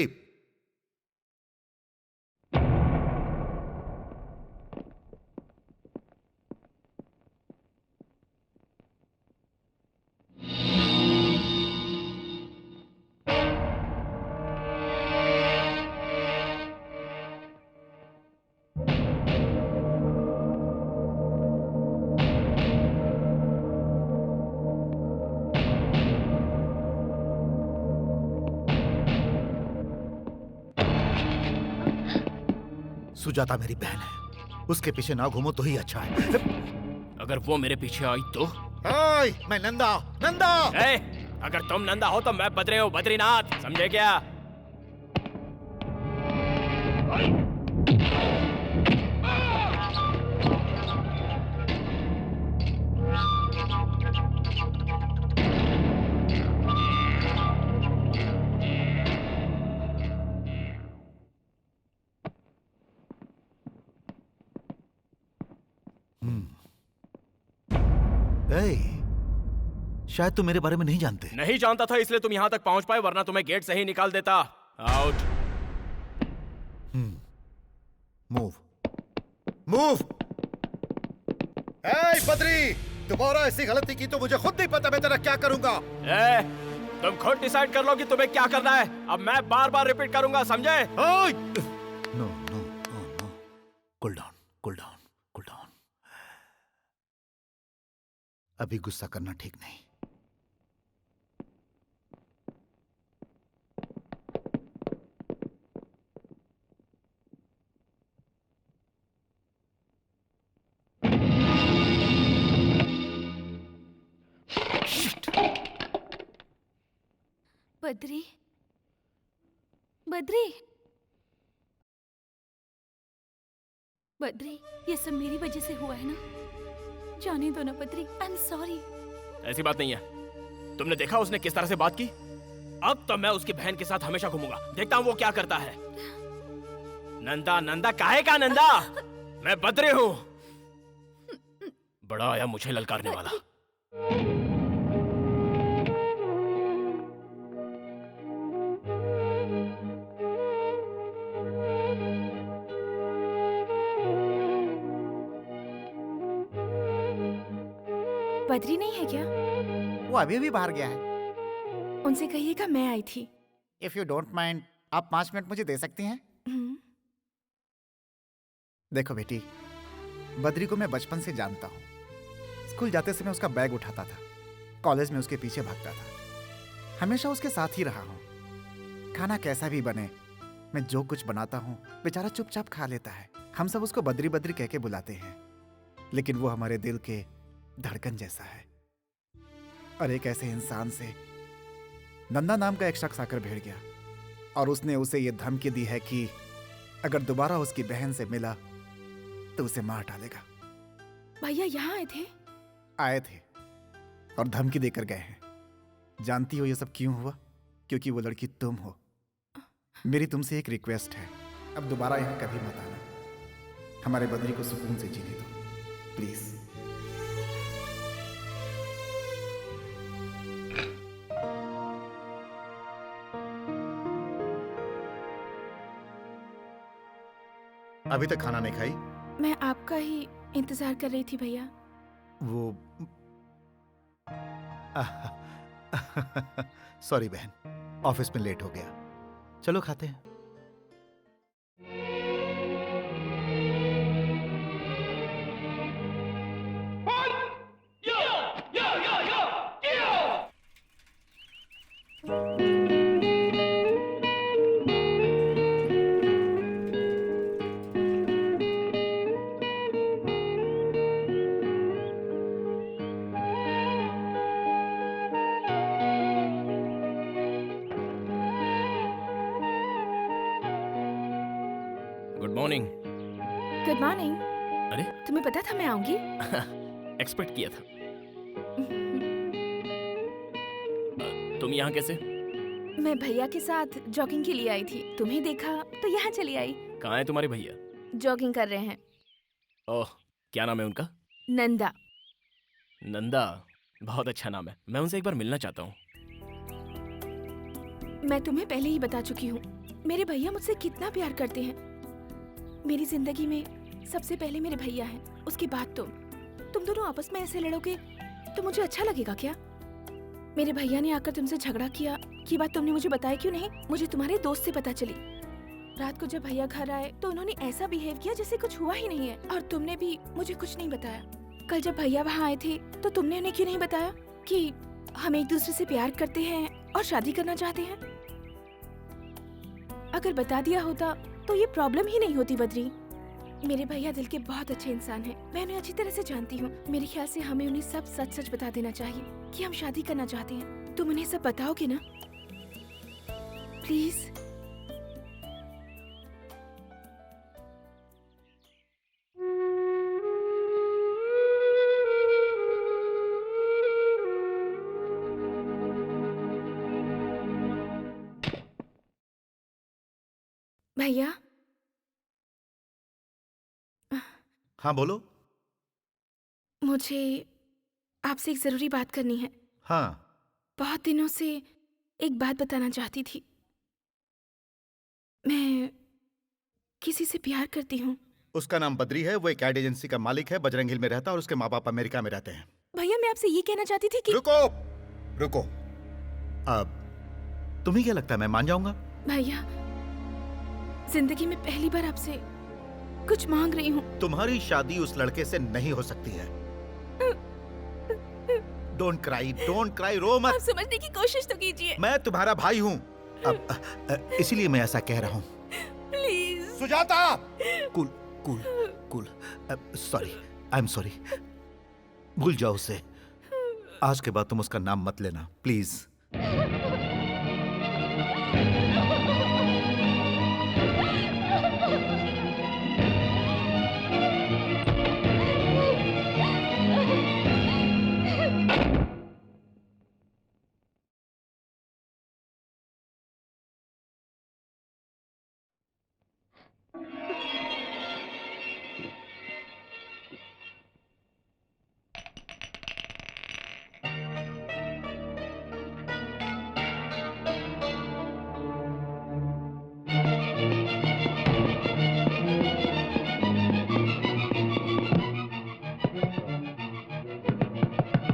सुजाता मेरी बहन है, उसके पीछे ना घूमो तो ही अच्छा है। अगर वो मेरे पीछे आई तो? ओए, मैं नंदा नंदा। ए, अगर तुम नंदा हो तो मैं बद्री हूँ, बद्रीनाथ, समझे क्या? शायद तुम मेरे बारे में नहीं जानते। नहीं जानता था इसलिए तुम यहाँ तक पहुँच पाए, वरना तुम्हें गेट से ही निकाल देता। आउट। Move move. ए बद्री, दोबारा ऐसी गलती की तो मुझे खुद नहीं पता मैं तेरा क्या करूंगा। ए, तुम खुद डिसाइड कर लो कि तुम्हें क्या करना है। अब मैं बार बार रिपीट करूंगा, समझे? No no no no, cool down cool down cool down. अभी गुस्सा करना ठीक नहीं। बद्री, बद्री, बद्री, ये सब मेरी वजह से हुआ है ना? जाने दो ना बद्री, आई एम सॉरी। ऐसी बात नहीं है। तुमने देखा उसने किस तरह से बात की? अब तो मैं उसकी बहन के साथ हमेशा घूमूंगा, देखता हूँ वो क्या करता है। नंदा नंदा काहे का नंदा? मैं बद्री हूँ। बड़ा आया मुझे ललकारने वाला। बद्री नहीं है क्या? वो अभी भी बाहर गया है। उनसे कहिएगा मैं आई थी। इफ यू डोंट माइंड, आप 5 मिनट मुझे दे सकती हैं? देखो बेटी, बद्री को मैं बचपन से जानता हूँ। स्कूल जाते समय उसका बैग उठाता था, कॉलेज में उसके पीछे भागता था, हमेशा उसके साथ ही रहा हूँ। खाना कैसा भी बने, मैं जो कुछ बनाता हूँ बेचारा चुपचाप खा लेता है। हम सब उसको बद्री बद्री कह के बुलाते हैं, लेकिन वो हमारे दिल के धड़कन जैसा है। और एक ऐसे इंसान से नंदा नाम का एक शख्स आकर भिड़ गया और उसने उसे ये धमकी दी है कि अगर दोबारा उसकी बहन से मिला तो उसे मार डालेगा। भैया यहाँ आए थे? आए थे और धमकी देकर गए हैं। जानती हो ये सब क्यों हुआ? क्योंकि वो लड़की तुम हो। मेरी तुमसे एक रिक्वेस्ट है, अब दोबारा यहाँ कभी मत आना। हमारे बद्री को सुकून से जीने दो, प्लीज। अभी तक खाना नहीं खाई? मैं आपका ही इंतजार कर रही थी भैया। वो सॉरी बहन, ऑफिस में लेट हो गया। चलो खाते हैं। Good morning. Good morning. अरे तुम्हें पता था मैं आऊंगी? एक्सपेक्ट किया था। तुम यहाँ कैसे? मैं भैया के साथ जॉगिंग के लिए आई थी, तुम्हें देखा तो यहाँ चली आई। कहाँ है तुम्हारे भैया? जॉगिंग कर रहे हैं। ओह, क्या नाम है उनका? नंदा। नंदा, बहुत अच्छा नाम है। मैं उनसे एक बार मिलना चाहता हूँ। मैं तुम्हें पहले ही बता चुकी हूँ, मेरे भैया मुझसे कितना प्यार करते हैं। मेरी जिंदगी में सबसे पहले मेरे भैया हैं, उसके बाद तुम दोनों आपस में ऐसे लड़ोगे तो मुझे अच्छा लगेगा क्या? मेरे भैया ने आकर तुमसे झगड़ा किया, ये बात तुमने मुझे बताया क्यों नहीं? मुझे तुम्हारे दोस्त से पता चली। रात को जब भैया घर आए तो उन्होंने ऐसा बिहेव किया जैसे कुछ हुआ ही नहीं है, और तुमने भी मुझे कुछ नहीं बताया। कल जब भैया वहाँ आए थे तो तुमने उन्हें क्यों नहीं बताया कि हम एक दूसरे से प्यार करते हैं और शादी करना चाहते हैं? अगर बता दिया होता तो ये प्रॉब्लम ही नहीं होती बद्री। मेरे भैया दिल के बहुत अच्छे इंसान हैं, मैं उन्हें अच्छी तरह से जानती हूँ। मेरे ख्याल से हमें उन्हें सब सच सच बता देना चाहिए कि हम शादी करना चाहते हैं। तुम उन्हें सब बताओगे ना प्लीज? भैया। हाँ बोलो। मुझे आपसे एक जरूरी बात करनी है। हाँ। बहुत दिनों से एक बात बताना चाहती थी। मैं किसी से प्यार करती हूँ। उसका नाम बद्री है, वो एक एड एजेंसी का मालिक है, बजरंग हिल में रहता है और उसके माँ बाप अमेरिका में रहते हैं। भैया मैं आपसे ये कहना चाहती थी कि रुको। अब तुम्हें क्या लगता है मैं मान जाऊंगा? भैया जिंदगी में पहली बार आपसे कुछ मांग रही हूँ। तुम्हारी शादी उस लड़के से नहीं हो सकती है। डोंट क्राई, रो मत। आप समझने की कोशिश तो कीजिए। मैं तुम्हारा भाई हूँ, अब इसीलिए मैं ऐसा कह रहा हूँ। Please Sujata. Cool. Sorry, I am sorry. भूल जाओ उसे। आज के बाद तुम उसका नाम मत लेना, प्लीज।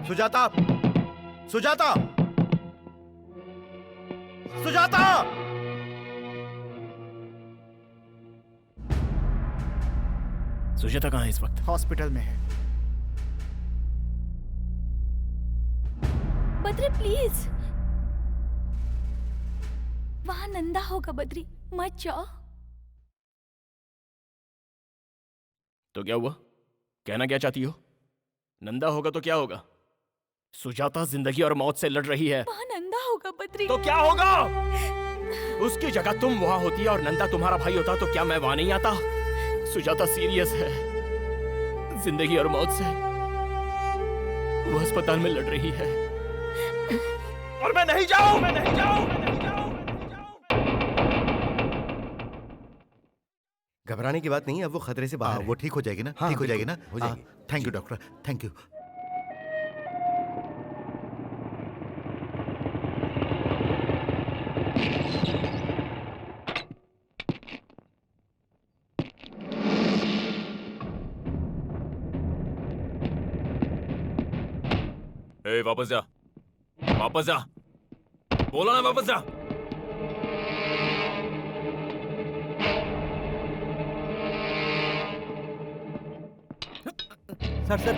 सुजाता। सुजाता कहाँ है इस वक्त? हॉस्पिटल में है। बद्री प्लीज, वहाँ नंदा होगा। बद्री मत जाओ। तो क्या हुआ? कहना क्या चाहती हो? नंदा होगा तो क्या होगा? सुजाता जिंदगी और मौत से लड़ रही है। वहाँ नंदा होगा बद्री। तो क्या होगा? उसकी जगह तुम वहां होती और नंदा तुम्हारा भाई होता तो क्या मैं वहां नहीं आता? सुजाता सीरियस है, जिंदगी और मौत से। वो अस्पताल में लड़ रही है और मैं नहीं जाऊं। घबराने की बात नहीं है, अब वो खतरे से बाहर है। वो ठीक हो जाएगी ना? हाँ, ठीक हो जाएगी बिल्कुल, ना? हो जाएगी। Thank you doctor, thank you. ए, वापस जा, वापस जा, बोला ना वापस जा। Sir sir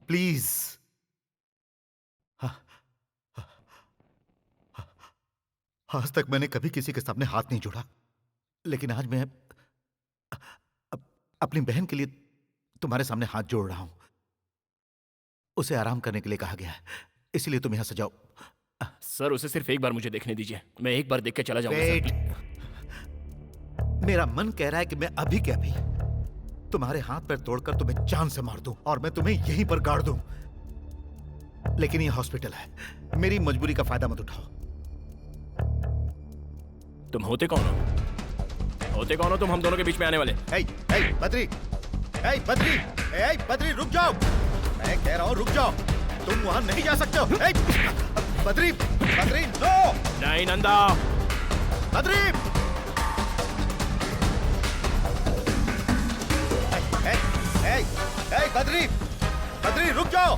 please. आज तक मैंने कभी किसी के सामने हाथ नहीं जोड़ा, लेकिन आज मैं अपनी बहन के लिए तुम्हारे सामने हाथ जोड़ रहा हूं। उसे आराम करने के लिए कहा गया है, इसलिए तुम यहां से जाओ। सर उसे सिर्फ एक बार मुझे देखने दीजिए, मैं एक बार देख के चला जाऊंगा वेट। सर। मेरा मन कह रहा है कि मैं अभी के अभी तुम्हारे हाथ पैर तोड़कर तुम्हें जान से मार दूं और मैं तुम्हें यहीं पर गाड़ दूं, लेकिन ये हॉस्पिटल है, मेरी मजबूरी का फायदा मत उठाओ। तुम होते कौन हो? होते कौन हो तुम हम दोनों के बीच में आने वाले? बद्री, बद्री, बद्री रुक जाओ, मैं कह रहा हूं रुक जाओ, तुम वहां नहीं जा सकते हो। बद्री, बद्री नो। नहीं नंदा। बद्री, बद्री, बद्री रुक जाओ।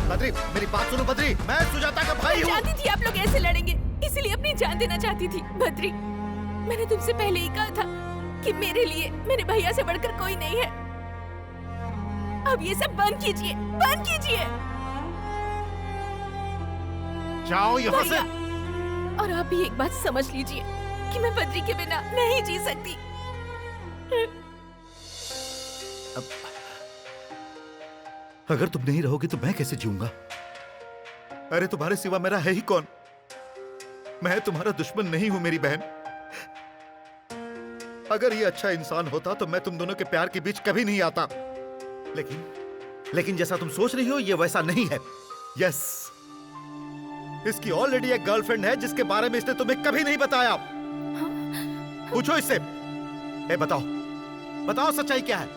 बद्री मेरी बात सुनो बद्री, मैं सुजाता का भाई हूँ। मैं जानती थी आप लोग ऐसे लड़ेंगे, इसलिए अपनी जान देना चाहती थी। बद्री, मैंने तुमसे पहले ही कहा था कि मेरे लिए मेरे भैया से बढ़कर कोई नहीं है। अब ये सब बंद कीजिए, बंद कीजिए। जाओ यहाँ से। और आप भी एक बात समझ लीजिए कि मैं बद्री के बिना नहीं जी सकती। अगर तुम नहीं रहोगी तो मैं कैसे जीऊंगा? अरे तुम्हारे सिवा मेरा है ही कौन? मैं तुम्हारा दुश्मन नहीं हूं मेरी बहन। अगर ये अच्छा इंसान होता तो मैं तुम दोनों के प्यार के बीच कभी नहीं आता, लेकिन जैसा तुम सोच रही हो ये वैसा नहीं है। यस, इसकी ऑलरेडी एक गर्लफ्रेंड है जिसके बारे में इसने तुम्हें कभी नहीं बताया। पूछो इससे। बताओ, बताओ सच्चाई क्या है,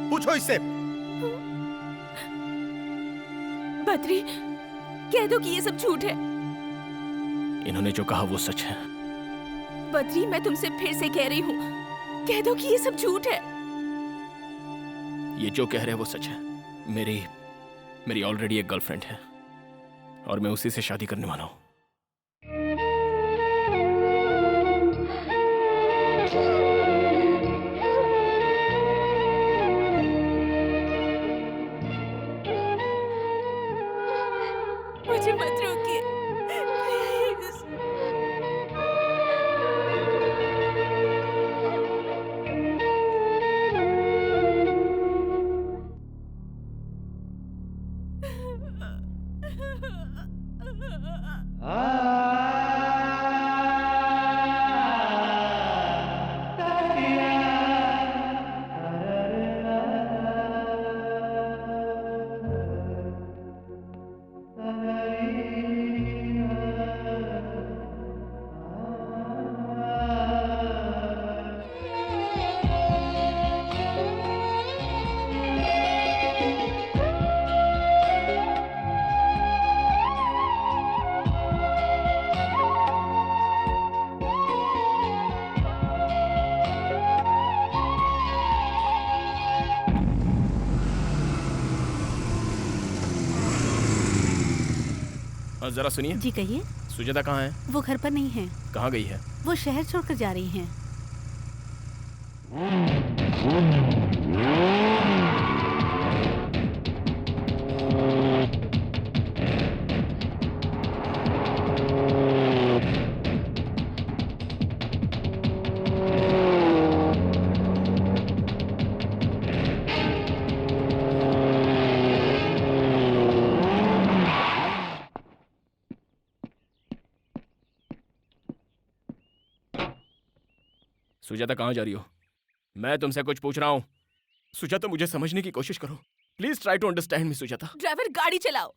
पूछो इससे। बद्री, कह दो कि ये सब झूठ है। इन्होंने जो कहा वो सच है। बद्री, मैं तुमसे फिर से कह रही हूँ, कह दो कि ये सब झूठ है। ये जो कह रहे हैं वो सच है। मेरी ऑलरेडी एक गर्लफ्रेंड है और मैं उसी से शादी करने वाला हूँ। मुझे मत रोकिए, प्लीज। हाँ जरा सुनिए। जी कहिए। सुजाता कहाँ है? वो घर पर नहीं है। कहाँ गई है? वो शहर छोड़कर जा रही हैं। सुजाता कहाँ जा रही हो? मैं तुमसे कुछ पूछ रहा हूँ। सुजाता मुझे समझने की कोशिश करो। Please try to understand me Sujata. Driver गाड़ी चलाओ।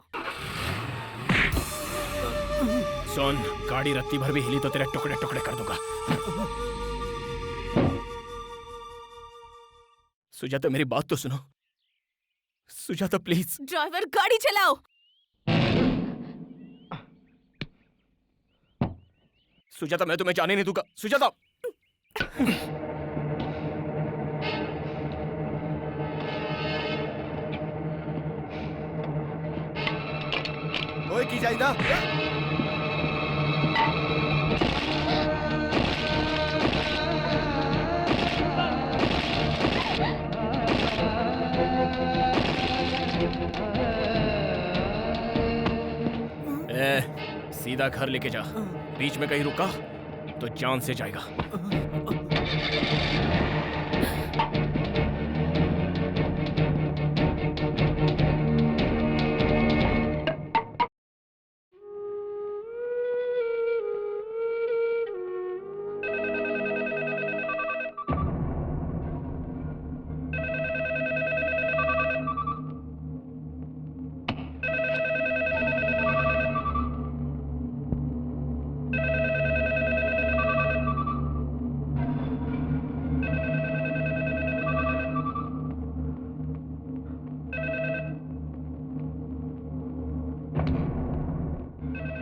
सुन, गाड़ी रत्ती भर भी हिली तो तेरे टुकड़े टुकड़े कर दूंगा। सुजाता मेरी बात तो सुनो। सुजाता प्लीज। ड्राइवर गाड़ी चलाओ। सुजाता मैं तुम्हें जाने नहीं दूंगा। सुजाता ओए की चाहिदा सीधा घर लेके जा। बीच में कहीं रुका तो जान से जाएगा।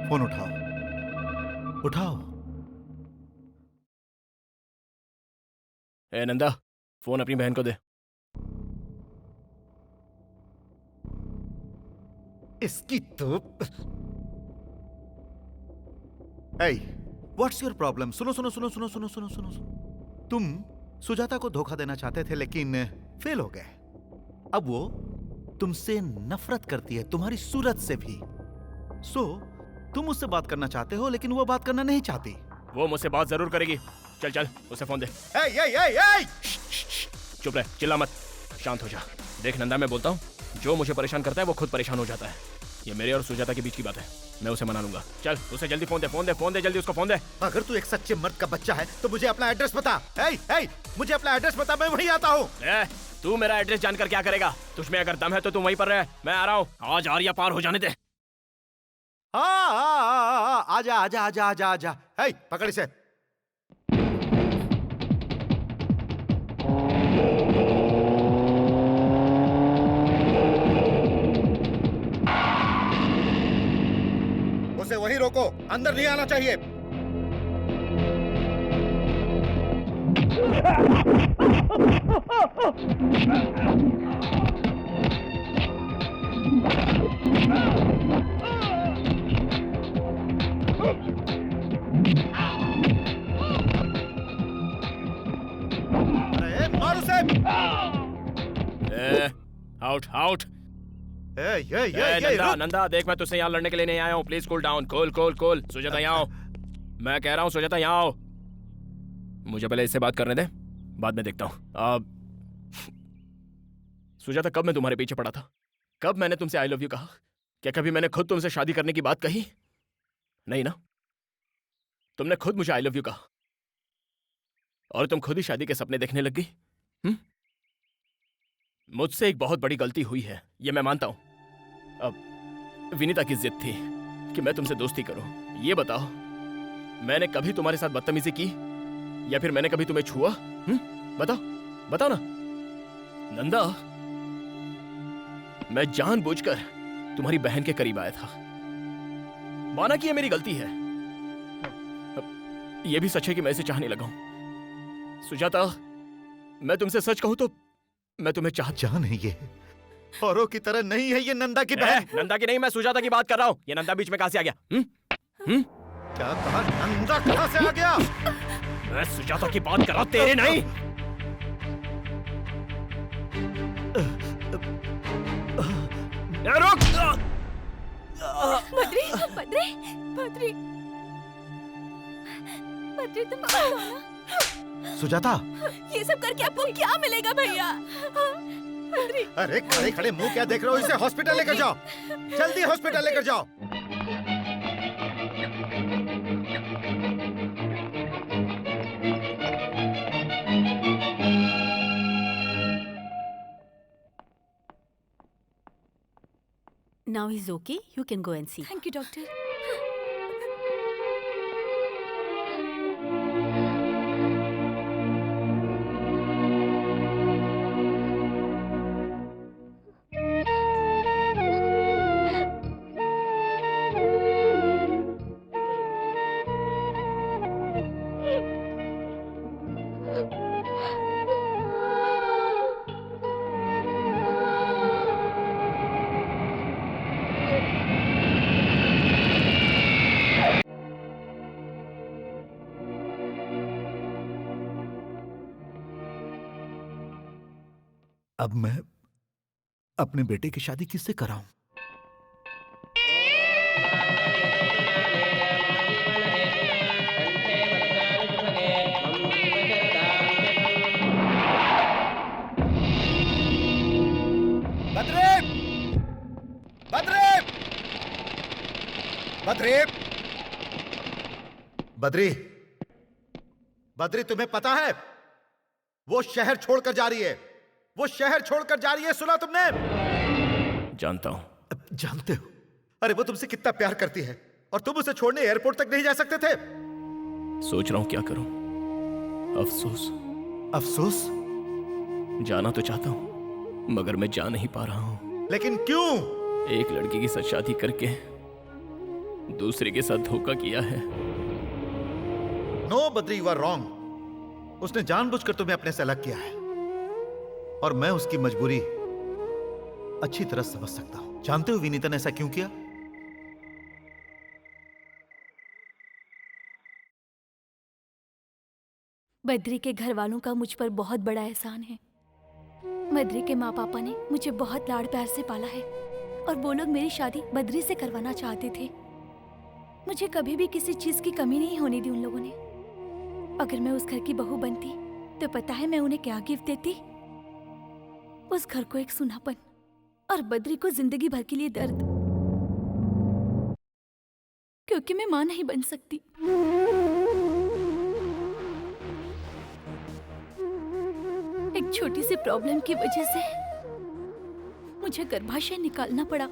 फोन उठाओ, उठाओ। ए नंदा, फोन अपनी बहन को दे। इसकी तो Hey, what's your problem? सुनो सुनो सुनो सुनो सुनो सुनो सुनो सुनो। तुम सुजाता को धोखा देना चाहते थे लेकिन फेल हो गए। अब वो तुमसे नफरत करती है, तुम्हारी सूरत से भी। तुम उससे बात करना चाहते हो लेकिन वो बात करना नहीं चाहती। वो मुझसे बात जरूर करेगी। चल चल उसे फोन दे। चुप रह, चिल्ला मत, शांत हो जा। देख नंदा, मैं बोलता हूँ, जो मुझे परेशान करता है वो खुद परेशान हो जाता है। ये मेरे और सुजाता के बीच की बात है, मैं उसे मना लूंगा। चल उसे जल्दी फोन दे, फोन दे, फोन दे, जल्दी उसको फोन दे। अगर तू एक सच्चे मर्द का बच्चा है तो मुझे अपना एड्रेस बता। मुझे अपना एड्रेस बता, मैं वहीं आता हूँ। तू मेरा एड्रेस जानकर क्या करेगा? तुझमें अगर दम है तो तू वहीं पर रह, मैं आ रहा हूँ। आज आर्या पार हो जाने दे। आजा आजा आजा आजा आजा। पकड़ इसे। उसे वहीं रोको, अंदर नहीं आना चाहिए। अरे मार उसे। Out out. नंदा नंदा, देख मैं तुझसे यहाँ लड़ने के लिए नहीं आया हूँ। Please cool down. Cool cool cool. Sujata यहाँ आओ, मैं कह रहा हूँ सुजाता यहाँ आओ। मुझे पहले इससे बात करने दे, बाद में देखता हूँ। सुजाता, कब मैं तुम्हारे पीछे पड़ा था? कब मैंने तुमसे आई लव यू कहा? क्या कभी मैंने खुद तुमसे शादी करने की बात कही? नहीं ना? तुमने खुद मुझे आई लव यू कहा और तुम खुद ही शादी के सपने देखने लग गई। मुझसे एक बहुत बड़ी गलती हुई है, ये मैं मानता हूं। अब विनीता की जिद थी कि मैं तुमसे दोस्ती करूं। ये बताओ, मैंने कभी तुम्हारे साथ बदतमीजी की या फिर मैंने कभी तुम्हें छुआ? बताओ बताओ ना नंदा। मैं जानबूझकर तुम्हारी बहन के करीब आया था। माना कि ये मेरी गलती है, ये भी सच है कि मैं इसे चाहने लगा हूं। सुजाता, मैं तुमसे सच कहूं तो मैं तुम्हें चाह नहीं, औरों की तरह नहीं है ये नंदा की बहन। नंदा की नहीं, मैं सुजाता की बात कर रहा हूँ। ये नंदा बीच में कहाँ से आ गया? क्या कहा? नंदा कहाँ से आ गया? मैं सुजाता की बात कर रहा हूँ, तेरे नहीं। रुक! बद्री, बद्री, बद्री, बद्री, तुम बताओ ना। सुजाता, ये सब करके आपको क्या मिलेगा भैया? बद्री, अरे खड़े खड़े मुंह क्या देख रहे हो? इसे हॉस्पिटल लेकर जाओ, जल्दी हॉस्पिटल लेकर जाओ। Now he's okay. You can go and see. Thank you doctor. अब मैं अपने बेटे की शादी किससे कराऊं? बद्री! बद्री! बद्री! बद्री, बद्री तुम्हें पता है वो शहर छोड़कर जा रही है, वो शहर छोड़कर जा रही है, सुना तुमने? जानता हूं। जानते हो? अरे वो तुमसे कितना प्यार करती है और तुम उसे छोड़ने एयरपोर्ट तक नहीं जा सकते थे। सोच रहा हूं क्या करूं। अफसोस। अफसोस? जाना तो चाहता हूं मगर मैं जा नहीं पा रहा हूं। लेकिन क्यों? एक लड़की के साथ शादी करके दूसरे के साथ धोखा किया है। No Badri, you are wrong. उसने जानबूझकर तुम्हें अपने से अलग किया है और मैं उसकी मजबूरी अच्छी तरह समझ सकता हूं। जानते हो विनीता ने ऐसा क्यों किया? बद्री के घर वालों का मुझ पर बहुत बड़ा एहसान है। बद्री के माँ पापा ने मुझे बहुत लाड़ प्यार से पाला है और वो लोग मेरी शादी बद्री से करवाना चाहते थे। मुझे कभी भी किसी चीज की कमी नहीं होने दी उन लोगों ने। अगर मैं उस घर की बहू बनती तो पता है मैं उन्हें क्या गिफ्ट देती? उस घर को एक सुनापन और बद्री को जिंदगी भर के लिए दर्द, क्योंकि मैं मां नहीं बन सकती। एक छोटी सी प्रॉब्लम की वजह से मुझे गर्भाशय निकालना पड़ा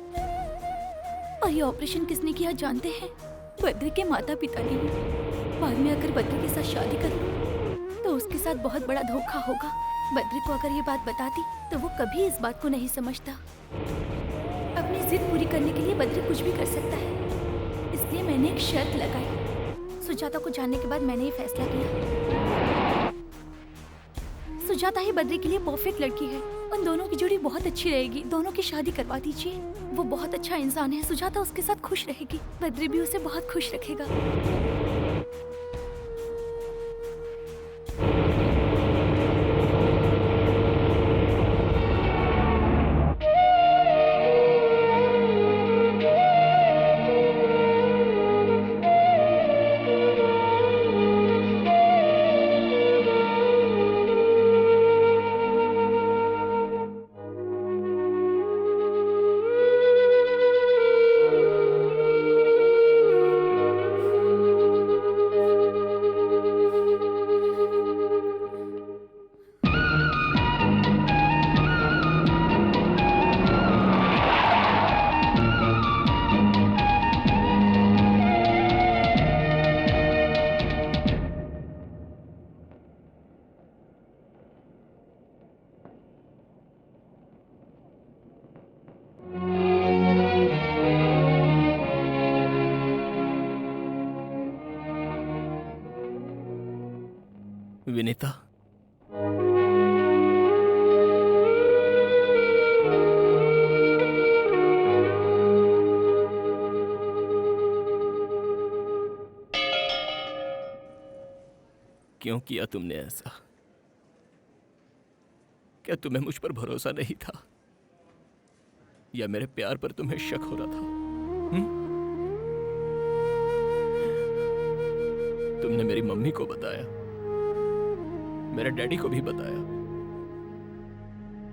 और ये ऑपरेशन किसने किया जानते हैं? बद्री के माता पिता ने। बाद में अगर बद्री के साथ शादी करूं तो उसके साथ बहुत बड़ा धोखा होगा। बद्री को अगर ये बात बताती तो वो कभी इस बात को नहीं समझता। अपनी जिद पूरी करने के लिए बद्री कुछ भी कर सकता है, इसलिए मैंने एक शर्त लगाई। सुजाता को जानने के बाद मैंने ये फैसला किया, सुजाता ही बद्री के लिए परफेक्ट लड़की है। उन दोनों की जोड़ी बहुत अच्छी रहेगी। दोनों की शादी करवा दीजिए। वो बहुत अच्छा इंसान है। सुजाता उसके साथ खुश रहेगी, बद्री भी उसे बहुत खुश रखेगा। विनीता, क्यों किया तुमने ऐसा? क्या तुम्हें मुझ पर भरोसा नहीं था, या मेरे प्यार पर तुम्हें शक हो रहा था? तुमने मेरी मम्मी को बताया, मेरे डैडी को भी बताया,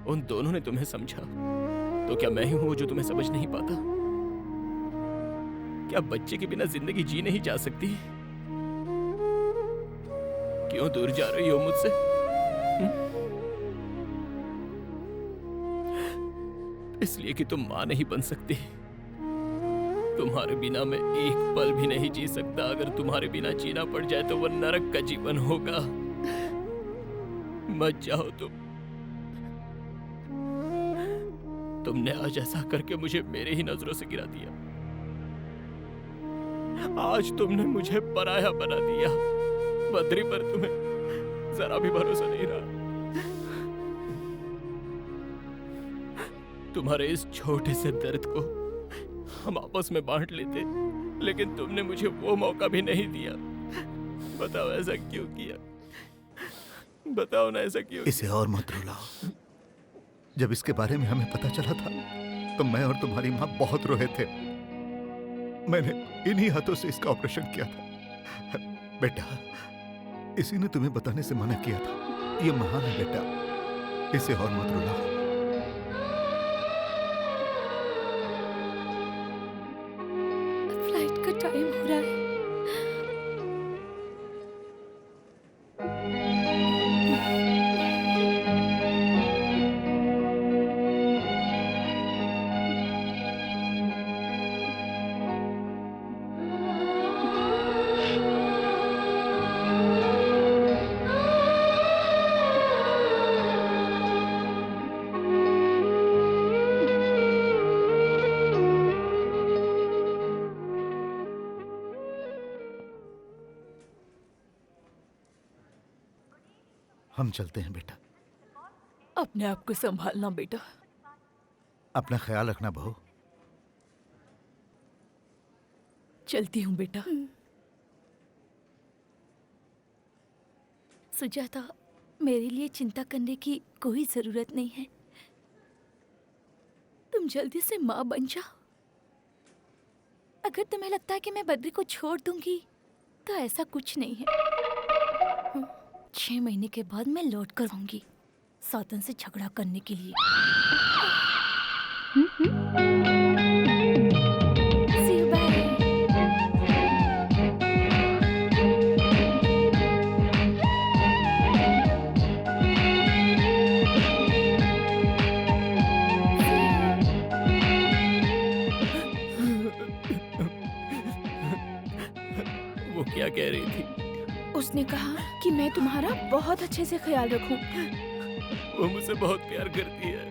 उन दोनों ने तुम्हें समझा, तो क्या मैं ही हूं जो तुम्हें समझ नहीं पाता? क्या बच्चे के बिना जिंदगी जी नहीं जा सकती? क्यों दूर जा रही हो मुझसे? इसलिए कि तुम मां नहीं बन सकती। तुम्हारे बिना मैं एक पल भी नहीं जी सकता। अगर तुम्हारे बिना जीना पड़ जाए तो वो नरक का जीवन होगा। मत जाओ तुमने आज ऐसा करके मुझे मेरे ही नजरों से गिरा दिया। आज तुमने मुझे पराया बना दिया। बद्री पर तुम्हें जरा भी भरोसा नहीं रहा। तुम्हारे इस छोटे से दर्द को हम आपस में बांट लेते, लेकिन तुमने मुझे वो मौका भी नहीं दिया। बताओ ऐसा क्यों किया? बताओ ना ऐसा क्यों? इसे और मत रुलाओ। जब इसके बारे में हमें पता चला था तो मैं और तुम्हारी माँ बहुत रोए थे। मैंने इन्हीं हाथों से इसका ऑपरेशन किया था। बेटा, इसी ने तुम्हें बताने से मना किया था। ये महान है बेटा, इसे और मत रुलाओ। फ्लाइट का टाइम हो रहा है। हम चलते हैं बेटा। अपने आप को संभालना बेटा। अपना ख्याल रखना बहू। चलती हूँ बेटा। सुजाता, मेरे लिए चिंता करने की कोई जरूरत नहीं है। तुम जल्दी से माँ बन जाओ। अगर तुम्हें लगता है कि मैं बद्री को छोड़ दूंगी तो ऐसा कुछ नहीं है। 6 महीने के बाद मैं लौट कर आऊंगी सातन से झगड़ा करने के लिए। See you, bye. वो क्या कह रही थी? उसने कहा कि मैं तुम्हारा बहुत अच्छे से ख्याल रखूं। वो मुझसे बहुत प्यार करती है।